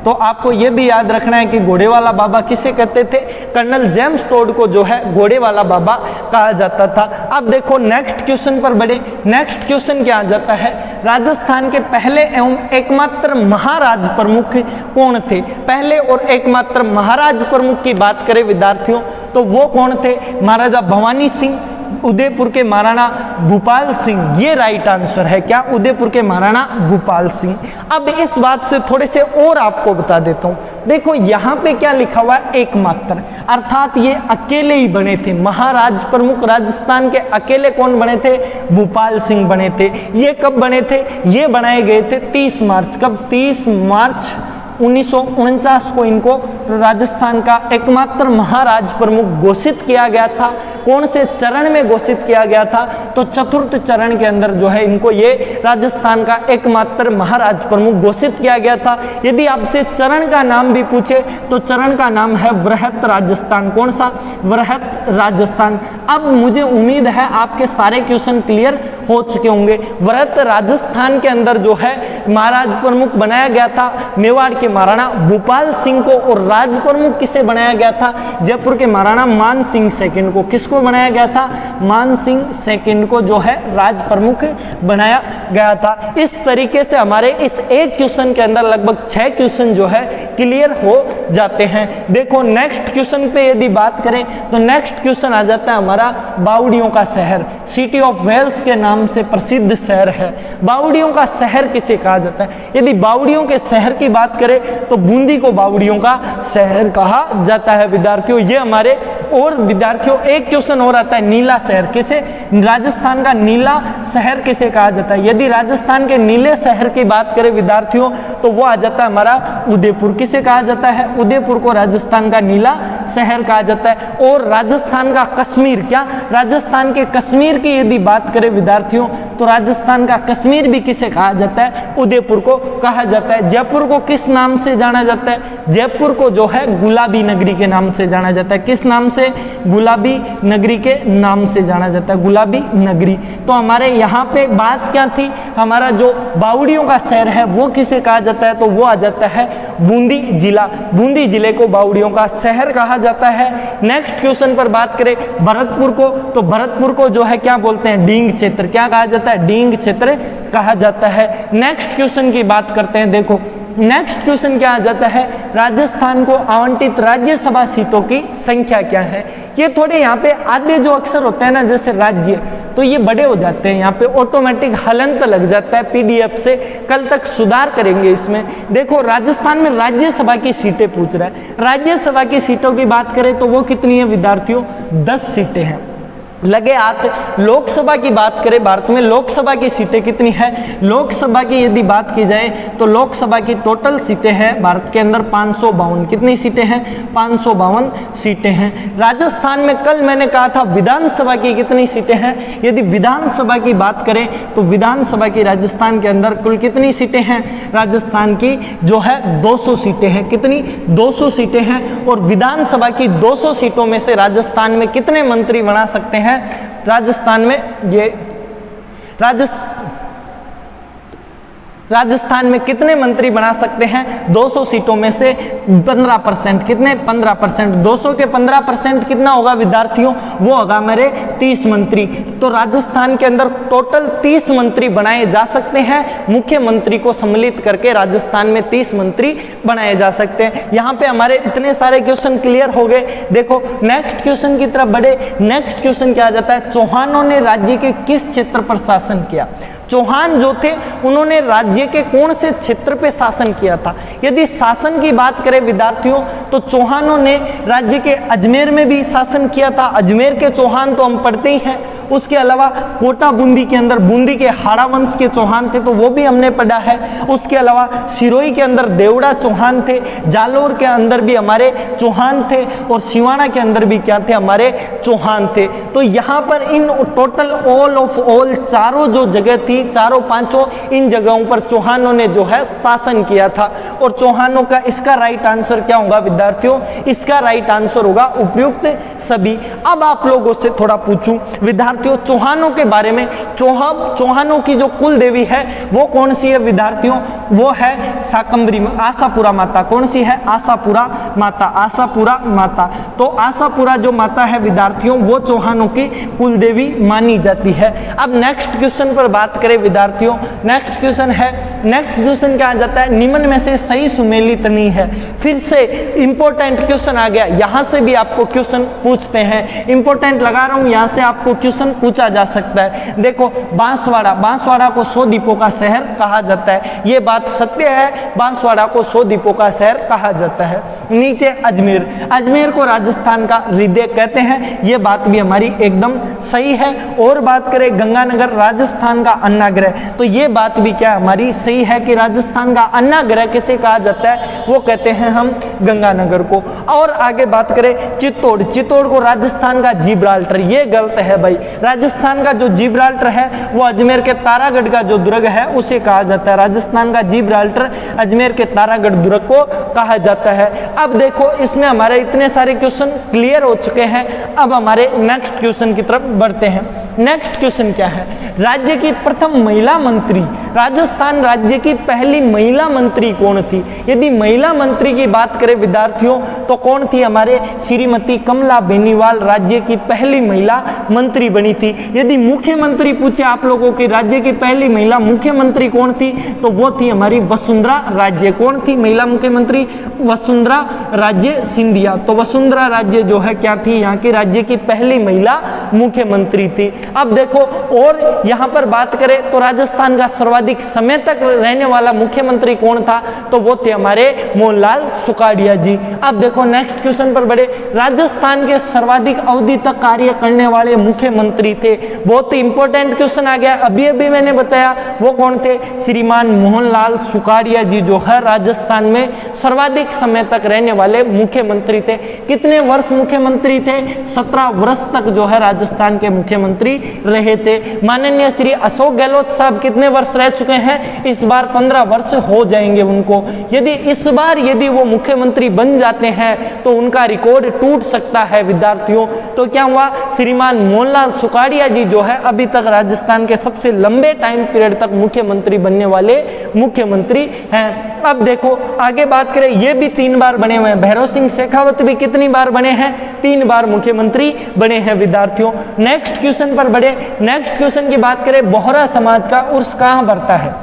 तो आपको यह भी याद रखना है कि घोड़े वाला बाबा किसे कहते थे? कर्नल जेम्स टोड को जो है घोड़े वाला बाबा कहा जाता था। अब देखो नेक्स्ट क्वेश्चन पर बढ़े। नेक्स्ट क्वेश्चन क्या आ जाता है? राजस्थान के पहले एवं एकमात्र महाराज प्रमुख कौन थे? पहले और एकमात्र महाराज प्रमुख की बात करें विद्यार्थियों तो वो कौन थे? महाराजा भवानी सिंह, उदयपुर के महाराणा भूपाल सिंह। ये राइट आंसर है। क्या? उदयपुर के महाराणा भूपाल सिंह। अब इस बात से थोड़े से और आपको बता देता हूं। देखो यहां पे क्या लिखा हुआ है? एकमात्र, अर्थात ये अकेले ही बने थे महाराज प्रमुख। राजस्थान के अकेले कौन बने थे? भूपाल सिंह बने थे। ये कब बने थे? ये बनाए गए थे 30 मार्च। कब? 30 मार्च 1949 को इनको राजस्थान का एकमात्र महाराज प्रमुख घोषित किया गया था। कौन से चरण में घोषित किया गया था? तो चतुर्थ चरण के अंदर जो है इनको ये राजस्थान का एकमात्र महाराज प्रमुख घोषित किया गया था। यदि आपसे चरण का नाम भी पूछे तो चरण का नाम है वृहत राजस्थान। कौन सा? वृहत राजस्थान। अब मुझे उम्मीद है आपके सारे क्वेश्चन क्लियर हो चुके होंगे। वृहत राजस्थान के अंदर जो है महाराज प्रमुख बनाया गया था मेवाड़ के महाराणा भूपाल सिंह को, और राज प्रमुख किसे बनाया गया था? जयपुर के महाराणा मान सिंह सेकंड को। किसको बनाया गया था? मान सिंह सेकंड को जो है राज प्रमुख बनाया गया था। इस तरीके से हमारे इस एक क्वेश्चन के अंदर लगभग 6 क्वेश्चन जो है क्लियर हो जाते हैं। देखो नेक्स्ट क्वेश्चन पे यदि बात करें तो नेक्स्ट क्वेश्चन आ जाता है हमारा बावड़ियों का शहर। सिटी ऑफ वेल्स के नाम से प्रसिद्ध शहर है। बावड़ियों का शहर किसे कहा जाता है? यदि बावड़ियों के शहर की बात करें तो बूंदी को बावड़ियों का शहर कहा जाता है विद्यार्थियों। ये हमारे और विद्यार्थियों एक क्वेश्चन और आता है नीला शहर किसे? राजस्थान का नीला शहर किसे कहा जाता है? यदि राजस्थान के नीले शहर की बात करें विद्यार्थियों तो वो आ जाता है हमारा उदयपुर। किसे कहा जाता है? उदयपुर को राजस्थान का नीला शहर कहा जाता है। और राजस्थान का कश्मीर, क्या? राजस्थान के कश्मीर की यदि बात करें विद्यार्थियों तो राजस्थान का कश्मीर भी किसे कहा जाता है? उदयपुर को कहा जाता है। जयपुर को किस नाम से जाना जाता है? जयपुर को जो है गुलाबी नगरी के नाम से जाना जाता है। किस नाम से? गुलाबी नगरी के नाम से जाना जाता है, गुलाबी नगरी। तो हमारे यहाँ पे बात क्या थी? हमारा जो बावड़ियों का शहर है वो किसे कहा जाता है? तो वो आ जाता है बूंदी जिला। बूंदी जिले को बावड़ियों का शहर कहा जाता है। नेक्स्ट क्वेश्चन पर बात करें भरतपुर को, तो भरतपुर को जो है क्या बोलते हैं? डींग क्षेत्र। क्या कहा जाता है? डींग क्षेत्र कहा जाता है। नेक्स्ट क्वेश्चन की बात करते हैं। देखो नेक्स्ट क्वेश्चन क्या आ जाता है? राजस्थान को आवंटित राज्यसभा सीटों की संख्या क्या है? ये थोड़े यहाँ पे आधे जो अक्षर होते हैं ना जैसे राज्य, तो ये बड़े हो जाते हैं, यहाँ पे ऑटोमेटिक हलंत लग जाता है पीडीएफ से। कल तक सुधार करेंगे इसमें। देखो राजस्थान में राज्यसभा की सीटें पूछ रहा है। राज्यसभा की सीटों की बात करें तो वो कितनी है विद्यार्थियों? 10 सीटें हैं। लगे हाथ। लोकसभा की बात करें, भारत में लोकसभा की सीटें कितनी है? लोकसभा की यदि बात की जाए तो लोकसभा की टोटल सीटें हैं भारत के अंदर 552। कितनी सीटें हैं? 552 सीटें हैं। राजस्थान में कल मैंने कहा था विधानसभा की कितनी सीटें हैं? यदि विधानसभा की बात करें तो विधानसभा की राजस्थान के अंदर कुल कितनी सीटें हैं? राजस्थान की जो है 200 सीटें हैं। कितनी? 200 सीटें हैं। और विधानसभा की 200 सीटों में से राजस्थान में कितने मंत्री बना सकते हैं? राजस्थान में ये राजस्थान में कितने मंत्री बना सकते हैं? 200 सीटों में से 15%। कितने? 15%। 200 के 15% कितना होगा विद्यार्थियों? वो होगा मेरे 30 मंत्री। तो राजस्थान के अंदर टोटल 30 मंत्री बनाए जा सकते हैं। मुख्यमंत्री को सम्मिलित करके राजस्थान में 30 मंत्री बनाए जा सकते हैं। यहाँ पे हमारे इतने सारे क्वेश्चन क्लियर हो गए। देखो नेक्स्ट क्वेश्चन की तरफ बढ़े। नेक्स्ट क्वेश्चन क्या आ जाता है? चौहानों ने राज्य के किस क्षेत्र पर शासन किया? चौहान जो थे उन्होंने राज्य के कौन से क्षेत्र पे शासन किया था? यदि शासन की बात करें विद्यार्थियों तो चौहानों ने राज्य के अजमेर में भी शासन किया था। अजमेर के चौहान तो हम पढ़ते ही हैं। उसके अलावा कोटा बूंदी के अंदर बूंदी के हाड़ा वंश के चौहान थे, तो वो भी हमने पढ़ा है। उसके अलावा सिरोही के अंदर देवड़ा चौहान थे, जालोर के अंदर भी हमारे चौहान थे और सिवाना के अंदर भी क्या थे? हमारे चौहान थे। तो यहाँ पर in total all of all चारों जो जगह थी, चारों पांचों इन जगहों पर चौहानों ने जो है शासन किया था। और चौहानों का इसका राइट आंसर क्या होगा विद्यार्थियों? इसका राइट आंसर होगा उपयुक्त सभी। अब आप लोगों से थोड़ा पूछूं विद्यार्थियों, चौहानों के बारे में। चौहानों की जो कुल देवी है वो कौन सी है विद्यार्थियों? वो है शाकंभरी आशापुरा माता। कौन सी है? आशापुरा माता। आशापुरा माता। तो आशापुरा जो माता है विद्यार्थियों वो चौहानों की कुल देवी मानी जाती है। अब नेक्स्ट क्वेश्चन पर बात करें विद्यार्थियों, नेक्स्ट क्वेश्चन क्या आ जाता है? निम्न में से सही सुमेलित नहीं है। फिर से इंपॉर्टेंट क्वेश्चन आ गया, यहां से भी आपको क्वेश्चन पूछते हैं। इंपॉर्टेंट लगा रहा हूं, यहां से आपको क्वेश्चन पूछा जा सकता है। देखो बांसवाड़ा को 100 द्वीपों का शहर कहा जाता है, ये बात सत्य है। बांसवाड़ा को 100 द्वीपों का शहर कहा जाता है। नीचे अजमेर को राजस्थान का हृदय कहते हैं, ये बात भी हमारी एकदम सही है। और बात करें गंगानगर राजस्थान का अन्नागृह, तो ये बात भी क्या हमारी सही है कि राजस्थान का अन्नागृह किसे कहा जाता है? वो कहते हैं हम गंगानगर को। और आगे बात करें चित्तौड़ को राजस्थान का जिब्राल्टर, ये गलत है भाई। राजस्थान का जो जिब्राल्टर है वो अजमेर के तारागढ़ का जो दुर्ग है उसे कहा जाता है। राजस्थान का जिब्राल्टर अजमेर के तारागढ़ दुर्ग को कहा जाता है। अब देखो इसमें हमारे इतने सारे क्वेश्चन क्लियर हो चुके हैं। अब हमारे नेक्स्ट क्वेश्चन की तरफ बढ़ते हैं। नेक्स्ट क्वेश्चन क्या है? राज्य की प्रथम महिला मंत्री, राजस्थान राज्य की पहली महिला मंत्री कौन थी? यदि महिला मंत्री की बात करें विद्यार्थियों तो कौन थी? हमारे श्रीमती कमला बेनीवाल राज्य की पहली महिला मंत्री बनी थी। यदि मुख्यमंत्री पूछे आप लोगों की राज्य की पहली महिला मुख्यमंत्री कौन थी तो वो थी हमारी वसुंधरा राजे। कौन थी महिला मुख्यमंत्री? वसुंधरा राजे सिंधिया। तो वसुंधरा राजे जो है क्या थी? यहाँ की राज्य की पहली महिला मुख्यमंत्री थी। अब देखो और यहाँ पर बात करें तो राजस्थान का सर्वाधिक समय तक रहने वाला मुख्यमंत्री कौन था? तो वो थे हमारे मोहनलाल सुखाड़िया जी। अब देखो नेक्स्ट क्वेश्चन पर बढ़े। राजस्थान के सर्वाधिक अवधि तक कार्य करने वाले मुख्यमंत्री थे, बहुत ही इंपॉर्टेंट क्वेश्चन आ गया। अभी मैंने बताया वो कौन थे? श्रीमान मोहनलाल सुखाड़िया जी जो है राजस्थान में सर्वाधिक समय तक रहने वाले मुख्यमंत्री थे। कितने वर्ष मुख्यमंत्री थे? 17 वर्ष तक जो है राजस्थान के मुख्यमंत्री रहे थे। माननीय श्री अशोक गहलोत साहब कितने वर्ष रह चुके हैं? इस बार 15 वर्ष हो जाएंगे उनको। यदि वो मुख्यमंत्री बन जाते हैं तो उनका रिकॉर्ड टूट सकता है विद्यार्थियों। तो क्या हुआ? श्रीमान मोहनलाल सुखाड़िया जी जो है अभी तक राजस्थान के सबसे लंबे टाइम पीरियड तक मुख्यमंत्री बनने वाले मुख्यमंत्री हैं। अब देखो आगे बात करें, ये भी 3 बार बने हुए हैं। भैरव सिंह शेखावत भी कितनी बार बने हैं? 3 बार मुख्यमंत्री बने हैं विद्यार्थियों। नेक्स्ट क्वेश्चन पर बढ़े। नेक्स्ट क्वेश्चन की बात करें, बोहरा समाज का उर्स कहां बढ़ता है?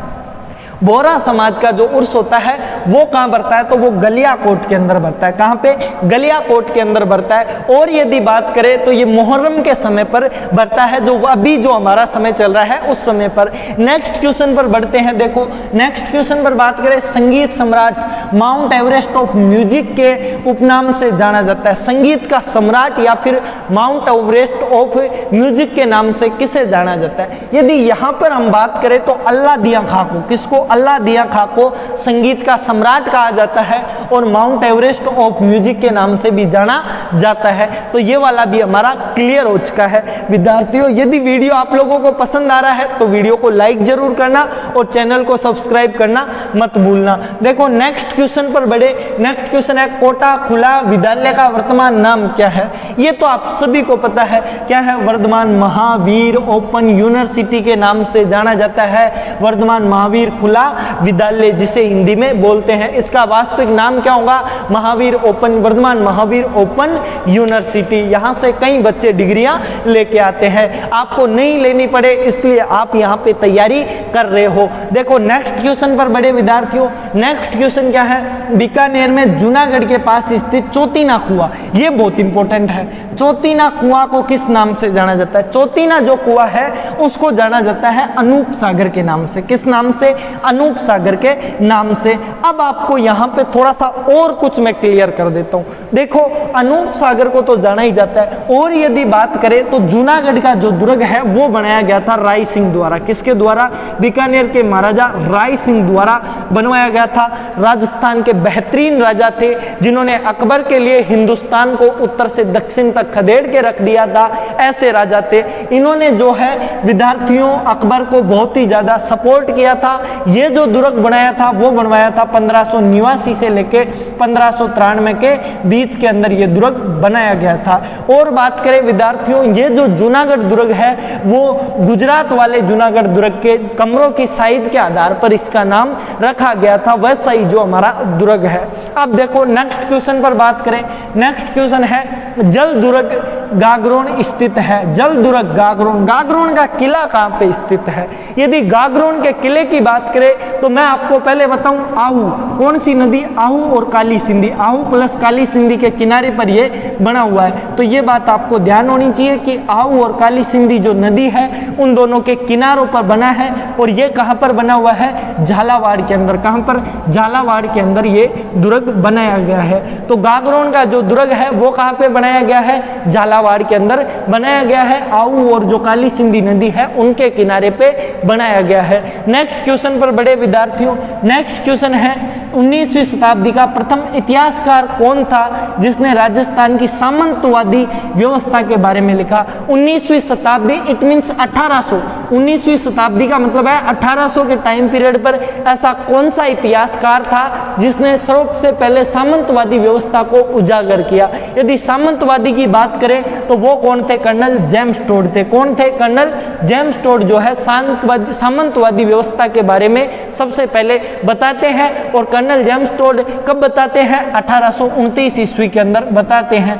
बोहरा समाज का जो उर्स होता है वो कहां बढ़ता है? तो वो गलियाकोट के अंदर बढ़ता है। कहां पे? गलियाकोट के अंदर बढ़ता है। और यदि बात करें तो ये मुहर्रम के समय पर बढ़ता है, जो अभी जो हमारा समय चल रहा है उस समय पर। नेक्स्ट क्वेश्चन पर बढ़ते हैं। देखो नेक्स्ट क्वेश्चन पर बात करें, संगीत सम्राट माउंट एवरेस्ट ऑफ म्यूजिक के उपनाम से जाना जाता है। संगीत का सम्राट या फिर माउंट एवरेस्ट ऑफ म्यूजिक के नाम से किसे जाना जाता है? यदि यहां पर हम बात करें तो अल्लाह दिया खां को, किसको? अल्लाह दिया खां को संगीत का सम्राट कहा जाता है और माउंट एवरेस्ट ऑफ म्यूजिक के नाम से भी जाना जाता है। तो ये वाला भी हमारा क्लियर हो चुका है विद्यार्थियों। यदि वीडियो आप लोगों को पसंद आ रहा है तो वीडियो को लाइक जरूर करना और चैनल को सब्सक्राइब करना मत भूलना। देखो नेक्स्ट क्वेश्चन पर बढ़े। नेक्स्ट क्वेश्चन है, कोटा खुला विद्यालय का वर्तमान नाम क्या है? ये तो आप सभी को पता है क्या है? वर्धमान महावीर ओपन यूनिवर्सिटी के नाम से जाना जाता है। वर्धमान महावीर खुला मामला विद्यालय, जिसे हिंदी में बोलते हैं। इसका वास्तविक नाम क्या होगा? Mahavir open, Vardhman Mahavir open university. यहाँ से कई बच्चे डिग्रियां लेके आते हैं, आपको नहीं लेनी पड़े इसलिए आप यहाँ पे तैयारी कर रहे हो। देखो नेक्स्ट क्वेश्चन पर बड़े विद्यार्थियों, नेक्स्ट क्वेश्चन क्या है? बीकानेर में जूनागढ़ के पास स्थित चौतीना कुआं, ये बहुत इंपॉर्टेंट है। चौतीना कुआं को किस नाम से जाना जाता है? चौतीना जो कुआं है उसको जाना जाता है अनूप सागर के नाम से। किस नाम से? अनूप सागर के नाम से। अब आपको यहाँ पे थोड़ा सा और कुछ मैं क्लियर कर देता हूँ। देखो अनूप सागर को तो जाना ही जाता है, और यदि बात करें तो जूनागढ़ का जो दुर्ग है वो बनाया गया था राय सिंह द्वारा। किसके द्वारा? बीकानेर के महाराजा राय सिंह द्वारा बनवाया गया था। राजस्थान के बेहतरीन राजा थे जिन्होंने अकबर के लिए हिंदुस्तान को उत्तर से दक्षिण तक खदेड़ के रख दिया था, ऐसे राजा थे। इन्होंने जो है विद्यार्थियों अकबर को बहुत ही ज्यादा सपोर्ट किया था। ये जो दुर्ग बनाया था वो बनवाया था 1589 से लेके 1593 के बीच के अंदर ये दुर्ग बनाया गया था। और बात करें विद्यार्थियों, ये जो जूनागढ़ दुर्ग है वो गुजरात वाले जूनागढ़ दुर्ग के कमरों की साइज के आधार पर इसका नाम रखा गया था, वैसा ही जो हमारा दुर्ग है। अब देखो नेक्स्ट क्वेश्चन पर बात करें। नेक्स्ट क्वेश्चन है जल दुर्ग गागरोन स्थित है। जल दुर्ग गागरोन, गागरोन का किला कहाँ पे स्थित है? यदि गागरोन के किले की बात करें तो मैं आपको पहले बताऊं, आहू, कौन सी नदी? आहू और काली सिंधी, आहू प्लस काली सिंधी के किनारे पर ये बना हुआ है। तो ये बात आपको ध्यान होनी चाहिए कि आहू और काली सिंधी जो नदी है उन दोनों के किनारों पर बना है। और ये कहाँ पर बना हुआ है? झालावाड़ के अंदर। कहाँ पर? झालावाड़ के अंदर ये दुर्ग बनाया गया है। तो गागरोन का जो दुर्ग है वो कहाँ पे बनाया गया है? झालावाड़ के अंदर बनाया गया है। आहू और जो काली सिंधी नदी है उनके किनारे पे बनाया गया है। नेक्स्ट क्वेश्चन पर बड़े विद्यार्थियों, नेक्स्ट क्वेश्चन है 19वीं शताब्दी का प्रथम इतिहासकार कौन था जिसने राजस्थान की सामंतवादी व्यवस्था के बारे में लिखा? 19वीं शताब्दी इट मींस 1800। 19वीं शताब्दी का मतलब है 1800 के टाइम पीरियड पर ऐसा कौन सा इतिहासकार था जिसने सबसे पहले सामंतवादी व्यवस्था को उजागर किया? यदि सामंतवादी की बात करें तो वो कौन थे? कर्नल जेम्स टोड थे। कौन थे? कर्नल जेम्स टोड जो है सामंतवादी व्यवस्था के बारे में सबसे पहले बताते हैं। और कर्नल जेम्स टोड कब बताते हैं? 1829 ईस्वी के अंदर बताते हैं।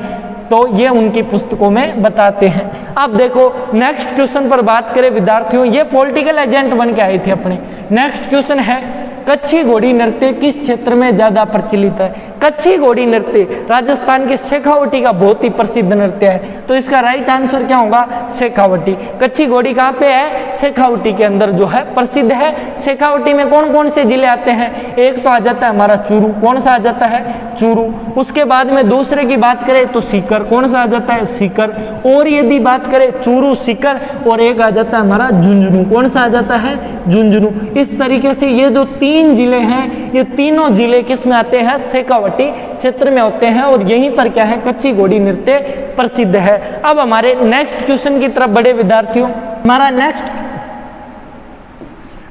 तो ये उनकी पुस्तकों में बताते हैं। अब देखो नेक्स्ट क्वेश्चन पर बात करें विद्यार्थियों, ये पॉलिटिकल एजेंट बन के आए थे अपने। नेक्स्ट क्वेश्चन है कच्छी घोड़ी नृत्य किस क्षेत्र में ज्यादा प्रचलित है? कच्छी घोड़ी नृत्य राजस्थान के शेखावटी का बहुत ही प्रसिद्ध नृत्य है। तो इसका राइट आंसर क्या होगा? शेखावटी। कच्छी घोड़ी कहाँ पे है? शेखावटी के अंदर जो है प्रसिद्ध है। शेखावटी में कौन कौन से जिले आते हैं? एक तो आ जाता है हमारा चूरू। कौन सा आ जाता है? चूरू। उसके बाद में दूसरे की बात करें तो सीकर। कौन सा आ जाता है? सीकर। और यदि बात करें चूरू, सीकर और एक आ जाता है हमारा झुंझुनू। कौन सा आ जाता है? झुंझुनू। इस तरीके से ये जो 3 जिले हैं, ये तीनों जिले किस में आते हैं? शेखावटी क्षेत्र में होते हैं। और यहीं पर क्या है? कच्छी घोड़ी नृत्य प्रसिद्ध है। अब हमारे नेक्स्ट क्वेश्चन की तरफ बड़े विद्यार्थियों,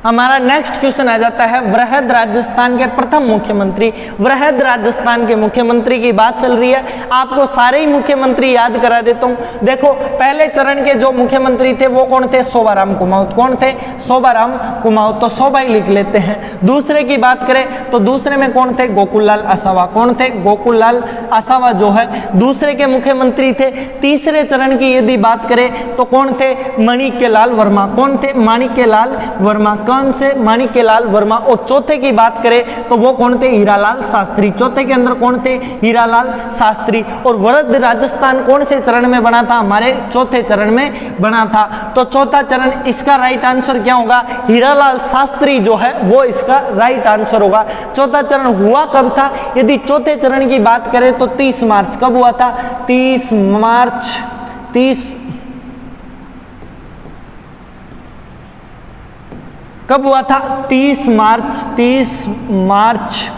हमारा नेक्स्ट क्वेश्चन आ जाता है वृहद राजस्थान के प्रथम मुख्यमंत्री। वृहद राजस्थान के मुख्यमंत्री की बात चल रही है, आपको सारे ही मुख्यमंत्री याद करा देता हूं। देखो पहले चरण के जो मुख्यमंत्री थे वो कौन थे? शोभाराम कुमाऊत। कौन थे? शोभाराम कुमाऊत। तो शोभा ही लिख लेते हैं। दूसरे की बात करें तो दूसरे में कौन थे? गोकुललाल आसावा। कौन थे? गोकुललाल आसावा जो है दूसरे के मुख्यमंत्री थे। तीसरे चरण की यदि बात करें तो कौन थे? माणिक्यलाल वर्मा। कौन थे? माणिक्यलाल वर्मा। कौन से? माणिक्यलाल वर्मा। और चौथे की बात करें तो वो कौन थे? हीरालाल शास्त्री। चौथे के अंदर कौन थे? हीरालाल शास्त्री। और वृहद राजस्थान कौन से चरण में बना था? हमारे चौथे चरण में बना था। तो चौथा चरण, इसका राइट आंसर क्या होगा? हीरालाल शास्त्री जो है वो इसका राइट आंसर होगा। चौथा चरण हुआ कब था? यदि चौथे चरण की बात करें तो 30 मार्च। कब हुआ था? 30 मार्च। कब हुआ था? 30 मार्च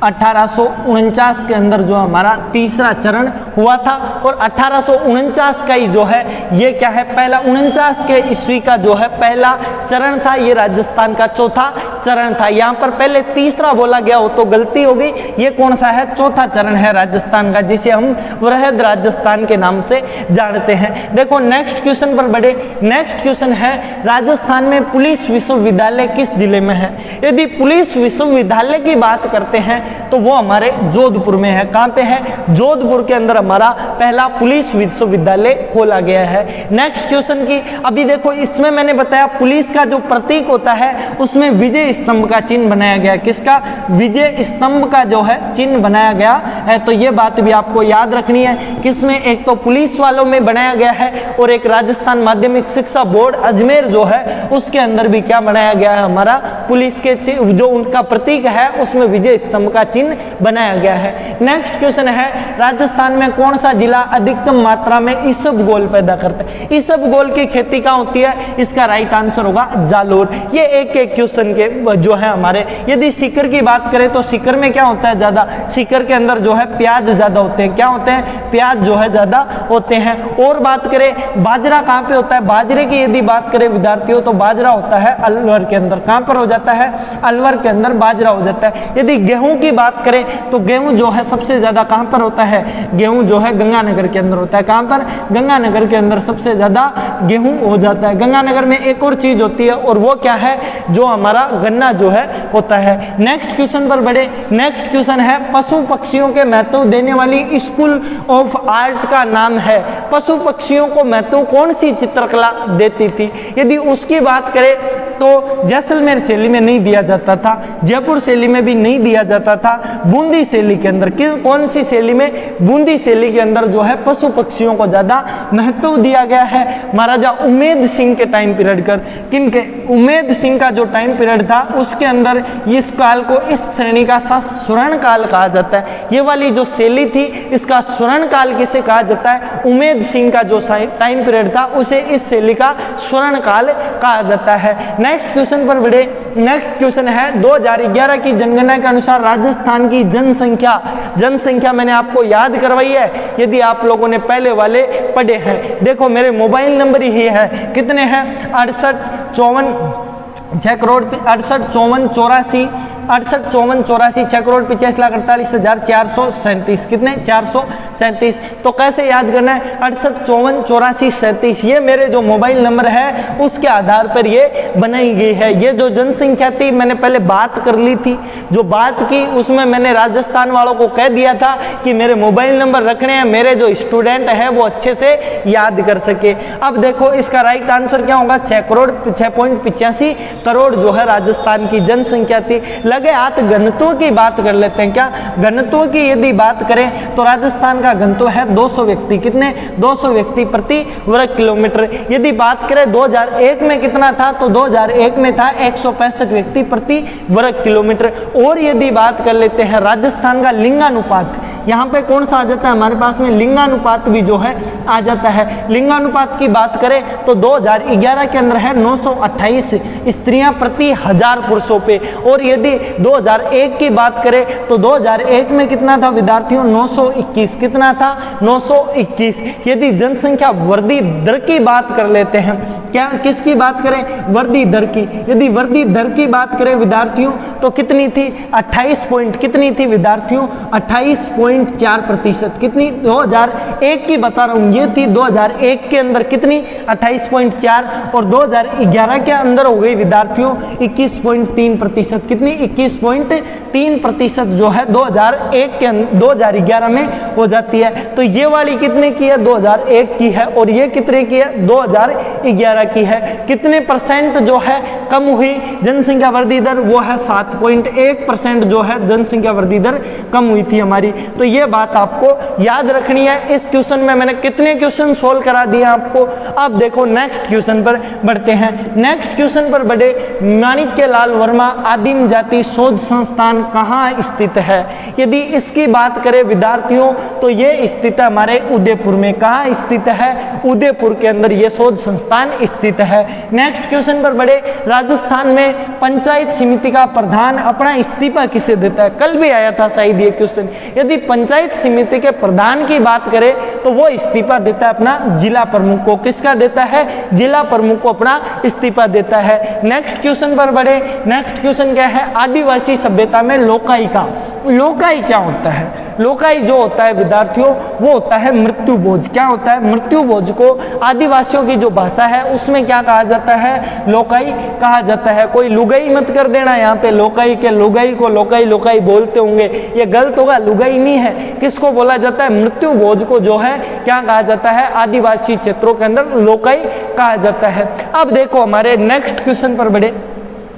1849 के अंदर जो हमारा तीसरा चरण हुआ था और 1849 का ही जो है ये क्या है पहला 49 के ईस्वी का जो है पहला चरण था, ये राजस्थान का चौथा चरण था। यहाँ पर पहले तीसरा बोला गया हो तो गलती हो गई, ये कौन सा है चौथा चरण है राजस्थान का, जिसे हम वृहद राजस्थान के नाम से जानते हैं। देखो नेक्स्ट क्वेश्चन पर बढ़े। नेक्स्ट क्वेश्चन है राजस्थान में पुलिस विश्वविद्यालय किस जिले में है। यदि पुलिस विश्वविद्यालय की बात करते हैं तो वो हमारे जोधपुर में है। कहां पे है? जोधपुर के अंदर हमारा पहला पुलिस विश्वविद्यालय खोला गया है। नेक्स्ट क्वेश्चन की अभी देखो, इसमें मैंने बताया पुलिस का जो प्रतीक होता है उसमें विजय स्तंभ का चिन्ह बनाया गया है। किसका? विजय स्तंभ का जो है चिन्ह बनाया गया है। तो ये बात भी आपको याद रखनी है। किसमें? एक तो पुलिस वालों में बनाया गया है और एक राजस्थान माध्यमिक शिक्षा बोर्ड अजमेर जो है उसके अंदर भी क्या बनाया गया है, हमारा पुलिस के जो उनका प्रतीक है उसमें विजय स्तंभ का चिन्ह बनाया गया है। नेक्स्ट क्वेश्चन है राजस्थान में कौन सा जिला अधिकतम मात्रा में इसबगोल पैदा करता है। इसबगोल की खेती कहाँ होती है? इसका राइट आंसर होगा जालोर। ये एक एक क्वेश्चन के जो है हमारे। यदि सीकर की बात करें तो सीकर में क्या होता है ज्यादा? सीकर के अंदर जो है प्याज ज्यादा होते हैं। क्या होते हैं? प्याज जो है ज्यादा होते हैं। और बात करें बाजरा कहाँ पे होता है? बाजरे की यदि बात करें विद्यार्थियों तो बाजरा होता है अलवर के अंदर। कहाँ पर हो जाता है? अलवर के अंदर बाजरा हो जाता है। यदि गेहूं की बात करें तो गेहूं जो है सबसे ज्यादा कहां पर होता है? गेहूं जो है गंगानगर के अंदर होता है। कहां पर? गंगानगर के अंदर सबसे ज्यादा गेहूं हो जाता है। गंगानगर में एक और चीज होती है और वो क्या है? जो हमारा गन्ना जो है होता है। नेक्स्ट क्वेश्चन पर बढ़े। नेक्स्ट क्वेश्चन है पशु पक्षियों के महत्व देने वाली स्कूल ऑफ आर्ट का नाम है। पशु पक्षियों को महत्व कौन सी चित्रकला देती थी? यदि उसकी बात करें तो जैसलमेर शैली में नहीं दिया जाता था, जयपुर शैली में भी नहीं दिया जाता था, बूंदी शैली के अंदर कौन सी शैली में? बूंदी शैली के अंदर जो है पशु पक्षियों को ज्यादा महत्व दिया गया है। महाराजा उमेद सिंह के टाइम पीरियड कर किनके? उमेद सिंह का जो टाइम पीरियड था उसके अंदर इस काल को इस श्रेणी का स्वर्ण काल कहा जाता है। ये वाली जो शैली थी इसका स्वर्ण काल किसे कहा जाता है? उमेद सिंह का जो टाइम पीरियड था उसे इस शैली का स्वर्ण काल कहा जाता है। नेक्स्ट क्वेश्चन पर बढ़े। नेक्स्ट क्वेश्चन है 2011 की जनगणना के अनुसार राजस्थान की जनसंख्या मैंने आपको याद करवाई है यदि आप लोगों ने पहले वाले पढ़े हैं। देखो मेरे मोबाइल नंबर ही है, कितने हैं? 685484 कितने? 437। तो कैसे याद करना है? 68548437 ये मेरे जो मोबाइल नंबर है उसके आधार पर ये बनाई गई है। ये जो जनसंख्या थी मैंने पहले बात कर ली थी, जो बात की उसमें मैंने राजस्थान वालों को कह दिया था कि मेरे मोबाइल नंबर रखने हैं, मेरे जो स्टूडेंट है वो अच्छे से याद कर सके। अब देखो इसका राइट आंसर क्या होगा? 6.85 करोड़ जो है राजस्थान की जनसंख्या थी। लगे हाथ घनत्व की बात कर लेते हैं। क्या घनत्व की यदि बात करें तो राजस्थान का घनत्व है 200 व्यक्ति। कितने? 200 व्यक्ति प्रति वर्ग किलोमीटर। यदि बात करें 2001 में कितना था तो 2001 में था 165 व्यक्ति प्रति वर्ग किलोमीटर। और यदि बात कर लेते हैं राजस्थान का लिंगानुपात, यहाँ पे कौन सा आ जाता है हमारे पास में? लिंगानुपात भी जो है आ जाता है। लिंगानुपात की बात करें तो 2011 के अंदर है 928 स्त्रियां प्रति 1000 पुरुषों पे। और यदि 2001 की बात करें तो 2001 में कितना था विद्यार्थियों? 921। कितना था? 921। यदि जनसंख्या वृद्धि दर की बात कर लेते हैं, क्या किसकी बात करें? वृद्धि दर की। यदि वृद्धि दर की बात करें विद्यार्थियों तो कितनी थी? 28 पॉइंट कितनी थी विद्यार्थियों? 28.4%। कितनी? 2001 की बता रहा हूं, ये थी 2001 के अंदर कितनी? 28.4। और 2011 के अंदर हो गई विद्यार्थियों 21.3%। कितनी? 21.3% जो है 2011 में हो जाती है। तो ये वाली कितने की है? 2001 की है। और ये कितने की है? 2011 की है। कितने परसेंट जो है कम हुई जनसंख्या वृद्धि दर? वो है 7.1% जो है जनसंख्या वृद्धि दर कम हुई थी हमारी। तो ये बात आपको याद रखनी है। इस क्वेश्चन में मैंने कितने क्वेश्चन सोल्व करा दिए आपको। अब देखो नेक्स्ट क्वेश्चन पर बढ़ते हैं। नेक्स्ट क्वेश्चन पर बढ़े। माणिक्य लाल वर्मा आदिम जाति भारती शोध संस्थान कहाँ स्थित है? यदि इसकी बात करें विद्यार्थियों तो ये स्थित है हमारे उदयपुर में। कहाँ स्थित है? उदयपुर के अंदर ये शोध संस्थान स्थित है। नेक्स्ट क्वेश्चन पर बढ़े। राजस्थान में पंचायत समिति का प्रधान अपना इस्तीफा किसे देता है? कल भी आया था शायद ये क्वेश्चन। यदि पंचायत समिति के प्रधान की बात करें तो वो इस्तीफा देता है अपना जिला प्रमुख को। किसका देता है? जिला प्रमुख को अपना इस्तीफा देता है। नेक्स्ट क्वेश्चन पर बढ़े। नेक्स्ट क्वेश्चन क्या है? आदिवासी सभ्यता में लोकाई का, लोकाई क्या होता है? लोकाई जो होता है विद्यार्थियों वो होता है मृत्यु भोज। क्या होता है? मृत्यु भोज को आदिवासियों की जो भाषा है उसमें क्या कहा जाता है? लोकाई कहा जाता है। कोई लुगाई मत कर देना यहाँ पे, लोकाई के लुगाई को लोकाई लोकाई बोलते होंगे, ये गलत होगा। लुगाई नहीं है। किसको बोला जाता है? मृत्यु भोज को जो है क्या कहा जाता है? आदिवासी क्षेत्रों के अंदर लोकाई कहा जाता है। अब देखो हमारे नेक्स्ट क्वेश्चन पर बढ़े।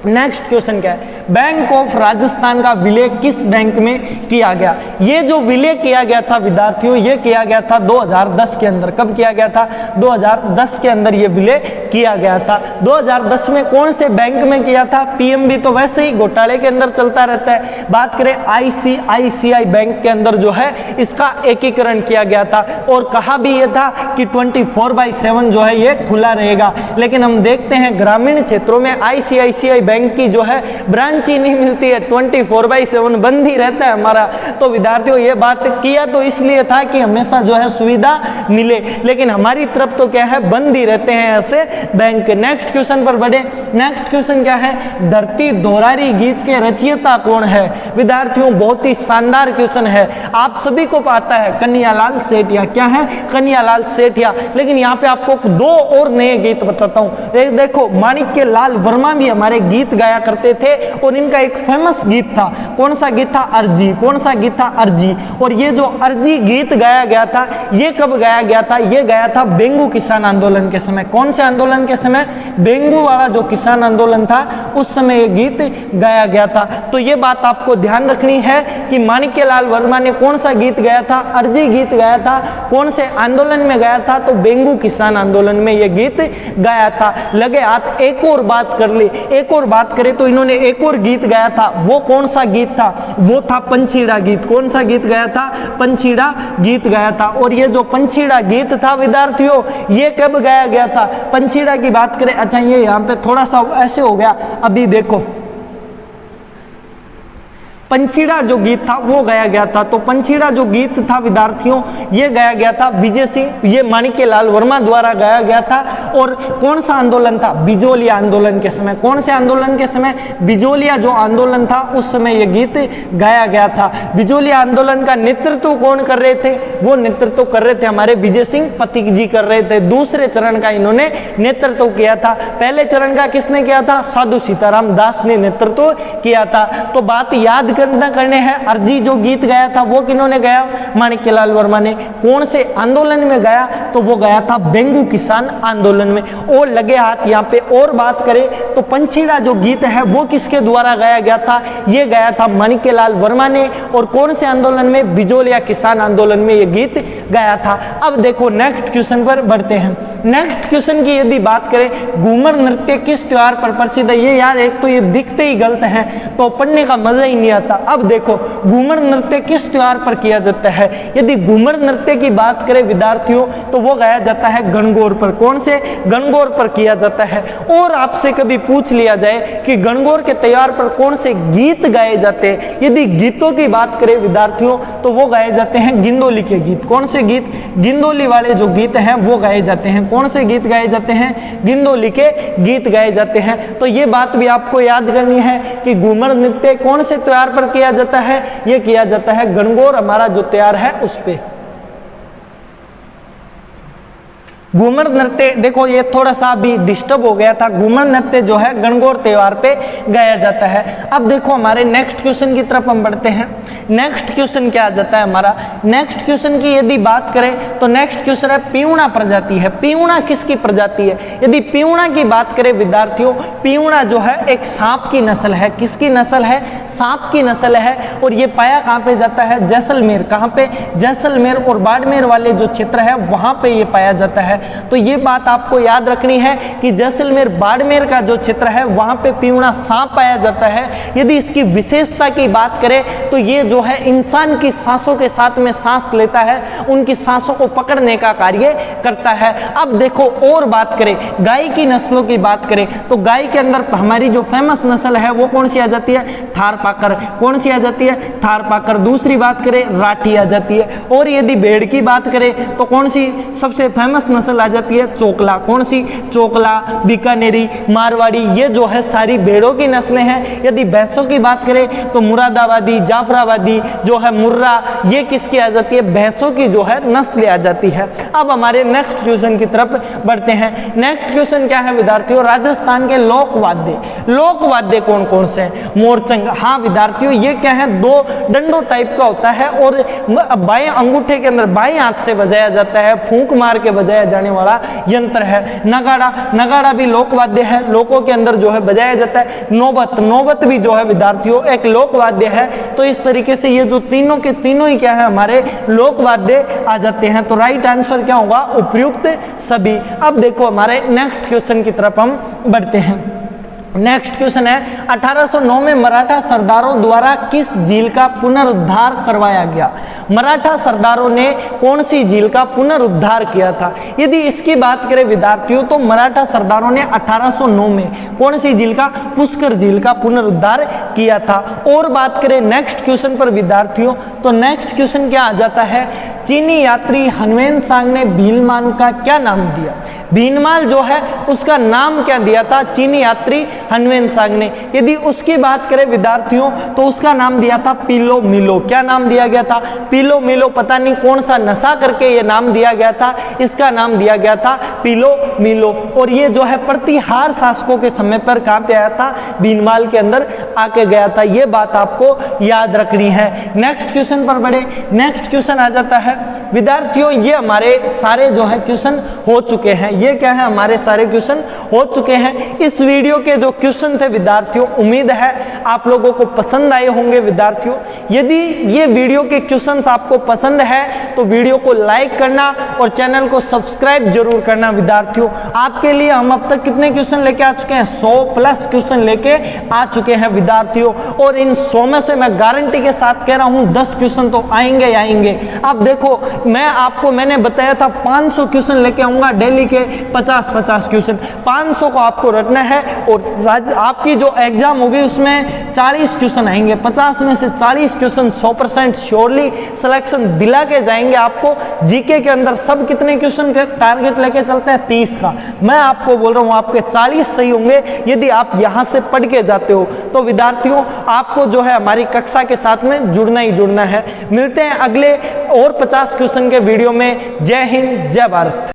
नेक्स्ट क्वेश्चन क्या है? बैंक ऑफ राजस्थान का विलय किस बैंक में किया गया? ये जो विलय किया गया था विद्यार्थियों, ये किया गया था 2010 के अंदर। कब किया गया था? 2010 के अंदर ये विलय किया गया था। 2010 में कौन से बैंक में किया था? पीएनबी तो वैसे ही घोटाले के अंदर चलता रहता है। बात करें आईसीआईसीआई बैंक के अंदर जो है इसका एकीकरण किया गया था और कहा भी ये था कि 24/7 जो है ये खुला रहेगा। लेकिन हम देखते हैं ग्रामीण क्षेत्रों में आईसीआईसीआई बैंक की जो है ब्रांच ही नहीं मिलती है, 24/7 बंद ही रहता है हमारा। तो विद्यार्थियों ये बात किया तो इसलिए था कि हमेशा जो है सुविधा मिले, लेकिन हमारी तरफ तो क्या है? बंद ही रहते हैं ऐसे बैंक। नेक्स्ट क्वेश्चन पर बढ़े। नेक्स्ट क्वेश्चन क्या है? धरती दोहरारी गीत के रचयिता कौन है? विद्यार्थियों बहुत ही शानदार क्वेश्चन है, आप सभी को पता है कन्हैयालाल सेठिया। क्या है? कन्हैयालाल सेठिया। लेकिन यहाँ पे आपको दो और नए गीत बताता हूँ। देखो माणिक्य लाल वर्मा भी हमारे गीत गाया करते थे और इनका एक फेमस गीत था। कौन सा गीत था? अर्जी। कौन सा गीत था? अर्जी। और ये जो अर्जी गीत गाया गया था ये कब गाया गया था? ये गाया था बेंगू किसान आंदोलन के समय। कौन से आंदोलन के समय? बेंगू वाला जो किसान आंदोलन था उस समय ये गीत गाया गया था। तो ये बात आपको ध्यान रखनी है कि माणिक्यलाल वर्मा ने कौन सा गीत गाया था? अर्जी गीत गाया था। कौन से आंदोलन में गाया था? तो बेंगू किसान आंदोलन में ये गीत गाया था। लगे हाथ एक और बात कर ली। एक और बात करें तो इन्होंने एक और गीत गाया था। वो कौन सा गीत था? वो था पंछीड़ा गीत। कौन सा गीत गाया था? पंछीड़ा गीत गाया था। और ये जो पंछीड़ा गीत था विद्यार्थियों ये कब गाया गया था? पंछीड़ा की बात करें, अच्छा ये यहाँ पे थोड़ा सा ऐसे हो गया, अभी देखो पंछीड़ा जो गीत था वो गाया गया था। तो पंछीड़ा जो गीत था विद्यार्थियों ये गाया गया था विजय सिंह, ये माणिक्यलाल वर्मा द्वारा गाया गया था। और कौन सा आंदोलन था? बिजोलिया आंदोलन के समय। कौन से आंदोलन के समय? बिजोलिया जो आंदोलन था उस समय ये गीत गाया गया था। बिजोलिया आंदोलन का नेतृत्व कौन कर रहे थे? वो नेतृत्व कर रहे थे हमारे विजय सिंह पथिक जी कर रहे थे। दूसरे चरण का इन्होंने नेतृत्व किया था। पहले चरण का किसने किया था? साधु सीताराम दास ने नेतृत्व किया था। तो बात याद करने हैं, अर्जी जो गीत गाया था वो किन्होंने गाया? माणिक्यलाल वर्मा ने। कौन से आंदोलन में गाया? तो वो गाया था बेंगू किसान आंदोलन में। और लगे हाथ यहाँ पे और बात करें तो पंछीड़ा जो गीत है वो किसके द्वारा गाया गया था? ये गाया था माणिक्यलाल वर्मा ने। और कौन से आंदोलन में? बिजोलिया किसान आंदोलन में ये गीत गाया था। अब देखो नेक्स्ट क्वेश्चन पर बढ़ते हैं। नेक्स्ट क्वेश्चन की यदि बात करें घूमर नृत्य किस त्योहार पर प्रसिद्ध है? ये यार एक तो ये दिखते ही गलत है तो पढ़ने का मजा ही नहीं आता। अब देखो घूमर नृत्य किस त्योहार पर किया जाता है? यदि घूमर नृत्य की बात करें विद्यार्थियों तो वो गाया जाता है गणगौर पर। कौन से? गणगौर पर किया जाता है। और आपसे कभी पूछ लिया जाए कि गणगौर के त्योहार पर कौन से गीत गाए जाते हैं? यदि गीतों की बात करें विद्यार्थियों तो वो गाए जाते हैं गिंदोली के गीत। कौन से गीत? गिंदोली वाले जो गीत हैं वो गाए जाते हैं। कौन से गीत गाए जाते हैं? गिंदोली के गीत गाए जाते हैं। तो ये बात भी आपको याद करनी है कि घूमर नृत्य कौन से त्योहार पर किया जाता है? ये किया जाता है गणगौर हमारा जो त्योहार है उस पे। घूमर नृत्य देखो ये थोड़ा सा भी डिस्टर्ब हो गया था। घूमर नृत्य जो है गणगौर त्योहार पे गाया जाता है। अब देखो हमारे नेक्स्ट क्वेश्चन की तरफ हम बढ़ते हैं। नेक्स्ट क्वेश्चन क्या आ जाता है हमारा? नेक्स्ट क्वेश्चन की यदि बात करें तो नेक्स्ट क्वेश्चन है पीऊणा प्रजाति है। पीऊणा किसकी प्रजाति है? यदि पीऊणा की बात करें विद्यार्थियों, पीऊणा जो है एक सांप की नस्ल है। किसकी नस्ल है? सांप की नस्ल है। और ये पाया कहाँ पे जाता है? जैसलमेर। कहाँ पे? जैसलमेर और बाड़मेर वाले जो क्षेत्र है वहां पे ये पाया जाता है। तो ये बात आपको याद रखनी है कि जैसलमेर बाड़मेर का जो क्षेत्र है वहां पे पीवड़ा सांप पाया जाता है। यदि इसकी विशेषता की बात करें तो ये जो है इंसान की सांसों के साथ में सांस लेता है, उनकी सांसों को पकड़ने का कार्य करता है। अब देखो और बात करें गाय की नस्लों की बात करें तो गाय के अंदर हमारी जो फेमस नस्ल है वो कौन सी आ जाती है? थारपाकर। कौन सी आ जाती है? थारपाकर। दूसरी बात करें राठी आ जाती है। और यदि भेड़ की बात करें तो कौन सी सबसे फेमस नस्ल आ जाती है? चोकला। कौन सी? चोकला, बीकानेरी, मारवाड़ी, ये जो है सारी भेड़ों की नस्लें हैं। यदि भैंसों की बात करें तो मुरादाबादी, जाफराबादी जो है मुर्रा, ये किसकी आ जाती है? भैंसों की जो है नस्ल आ जाती है। अब हमारे नेक्स्ट क्वेश्चन की तरफ बढ़ते हैं। नेक्स्ट क्वेश्चन क्या है विद्यार्थियों? राजस्थान के लोकवाद्य। लोकवाद्य कौन कौन से हैं? मोरचंग। हाँ विद्यार्थियों, ये क्या है? दो डंडों टाइप का होता है और बाएं अंगूठे के अंदर बाएं हाथ से बजाया जाता है, फूंक मार के बजाया जाने वाला यंत्र है। नगाड़ा। नगाड़ा भी लोकवाद्य है, लोगों के अंदर जो है बजाया जाता है। नौबत। नौबत भी जो है विद्यार्थियों एक लोकवाद्य है। तो इस तरीके से ये जो तीनों के तीनों ही क्या है? हमारे लोकवाद्य आ जाते हैं। तो राइट आंसर क्या होगा? उपयुक्त सभी। अब देखो हमारे नेक्स्ट क्वेश्चन की तरफ हम बढ़ते हैं। नेक्स्ट क्वेश्चन है 1809 में मराठा सरदारों द्वारा किस झील का पुनरुद्धार करवाया गया? मराठा सरदारों ने कौन सी झील का पुनरुद्धार किया था? यदि इसकी बात करें विद्यार्थियों तो मराठा सरदारों ने 1809 में कौन सी झील का? पुष्कर झील का पुनरुद्धार किया था। और बात करें नेक्स्ट क्वेश्चन पर विद्यार्थियों तो नेक्स्ट क्वेश्चन क्या आ जाता है? चीनी यात्री हनवेन सांग ने भीलमाल का क्या नाम दिया? भीलमाल जो है उसका नाम क्या दिया था चीनी यात्री हनवेन सांग ने? यदि उसकी बात करें विद्यार्थियों तो उसका नाम दिया था पीलो मिलो। क्या नाम दिया गया था? पीलो मिलो। पता नहीं कौन सा नशा करके ये नाम दिया गया था, इसका नाम दिया गया था पीलो मिलो। और ये जो है प्रतिहार शासकों के समय पर कहां पे आया था? भीलमाल के अंदर आके गया था। ये बात आपको याद रखनी है। नेक्स्ट क्वेश्चन पर बढ़े। नेक्स्ट क्वेश्चन आ जाता है विद्यार्थियों, ये हमारे सारे जो है क्वेश्चन हो चुके हैं। ये क्या है? हमारे सारे क्वेश्चन हो चुके हैं। इस वीडियो के जो क्वेश्चन थे विद्यार्थियों, उम्मीद है आप लोगों को पसंद आए होंगे विद्यार्थियों। यदि ये वीडियो के क्वेश्चंस आपको पसंद है तो वीडियो को लाइक करना और चैनल को सब्सक्राइब जरूर करना विद्यार्थियों। आपके लिए हम अब तक कितने क्वेश्चन लेके आ चुके हैं? 100 प्लस क्वेश्चन लेके आ चुके हैं विद्यार्थियों। और इन 100 में से मैं गारंटी के साथ कह रहा हूं 10 क्वेश्चन तो आएंगे ही आएंगे। अब देखो मैंने बताया था 500 क्वेश्चन लेके आऊंगा डेली के 50-50 क्वेश्चन। 500 को आपको रटना है और आपकी जो एग्जाम होगी उसमें 40 क्वेश्चन आएंगे। 50 में से 40 क्वेश्चन 100% श्योरली सिलेक्शन दिला के जाएंगे आपको। जीके के अंदर सब कितने क्वेश्चन का टारगेट लेके चलते हैं? 30 का। मैं आपको बोल रहा हूं आपके 40 सही होंगे यदि आप यहां से पढ़ के जाते हो। तो विद्यार्थियों आपको जो है हमारी कक्षा के साथ में जुड़ना ही जुड़ना है। मिलते हैं अगले और 50 क्वेश्चन के वीडियो में। जय हिंद, जय भारत।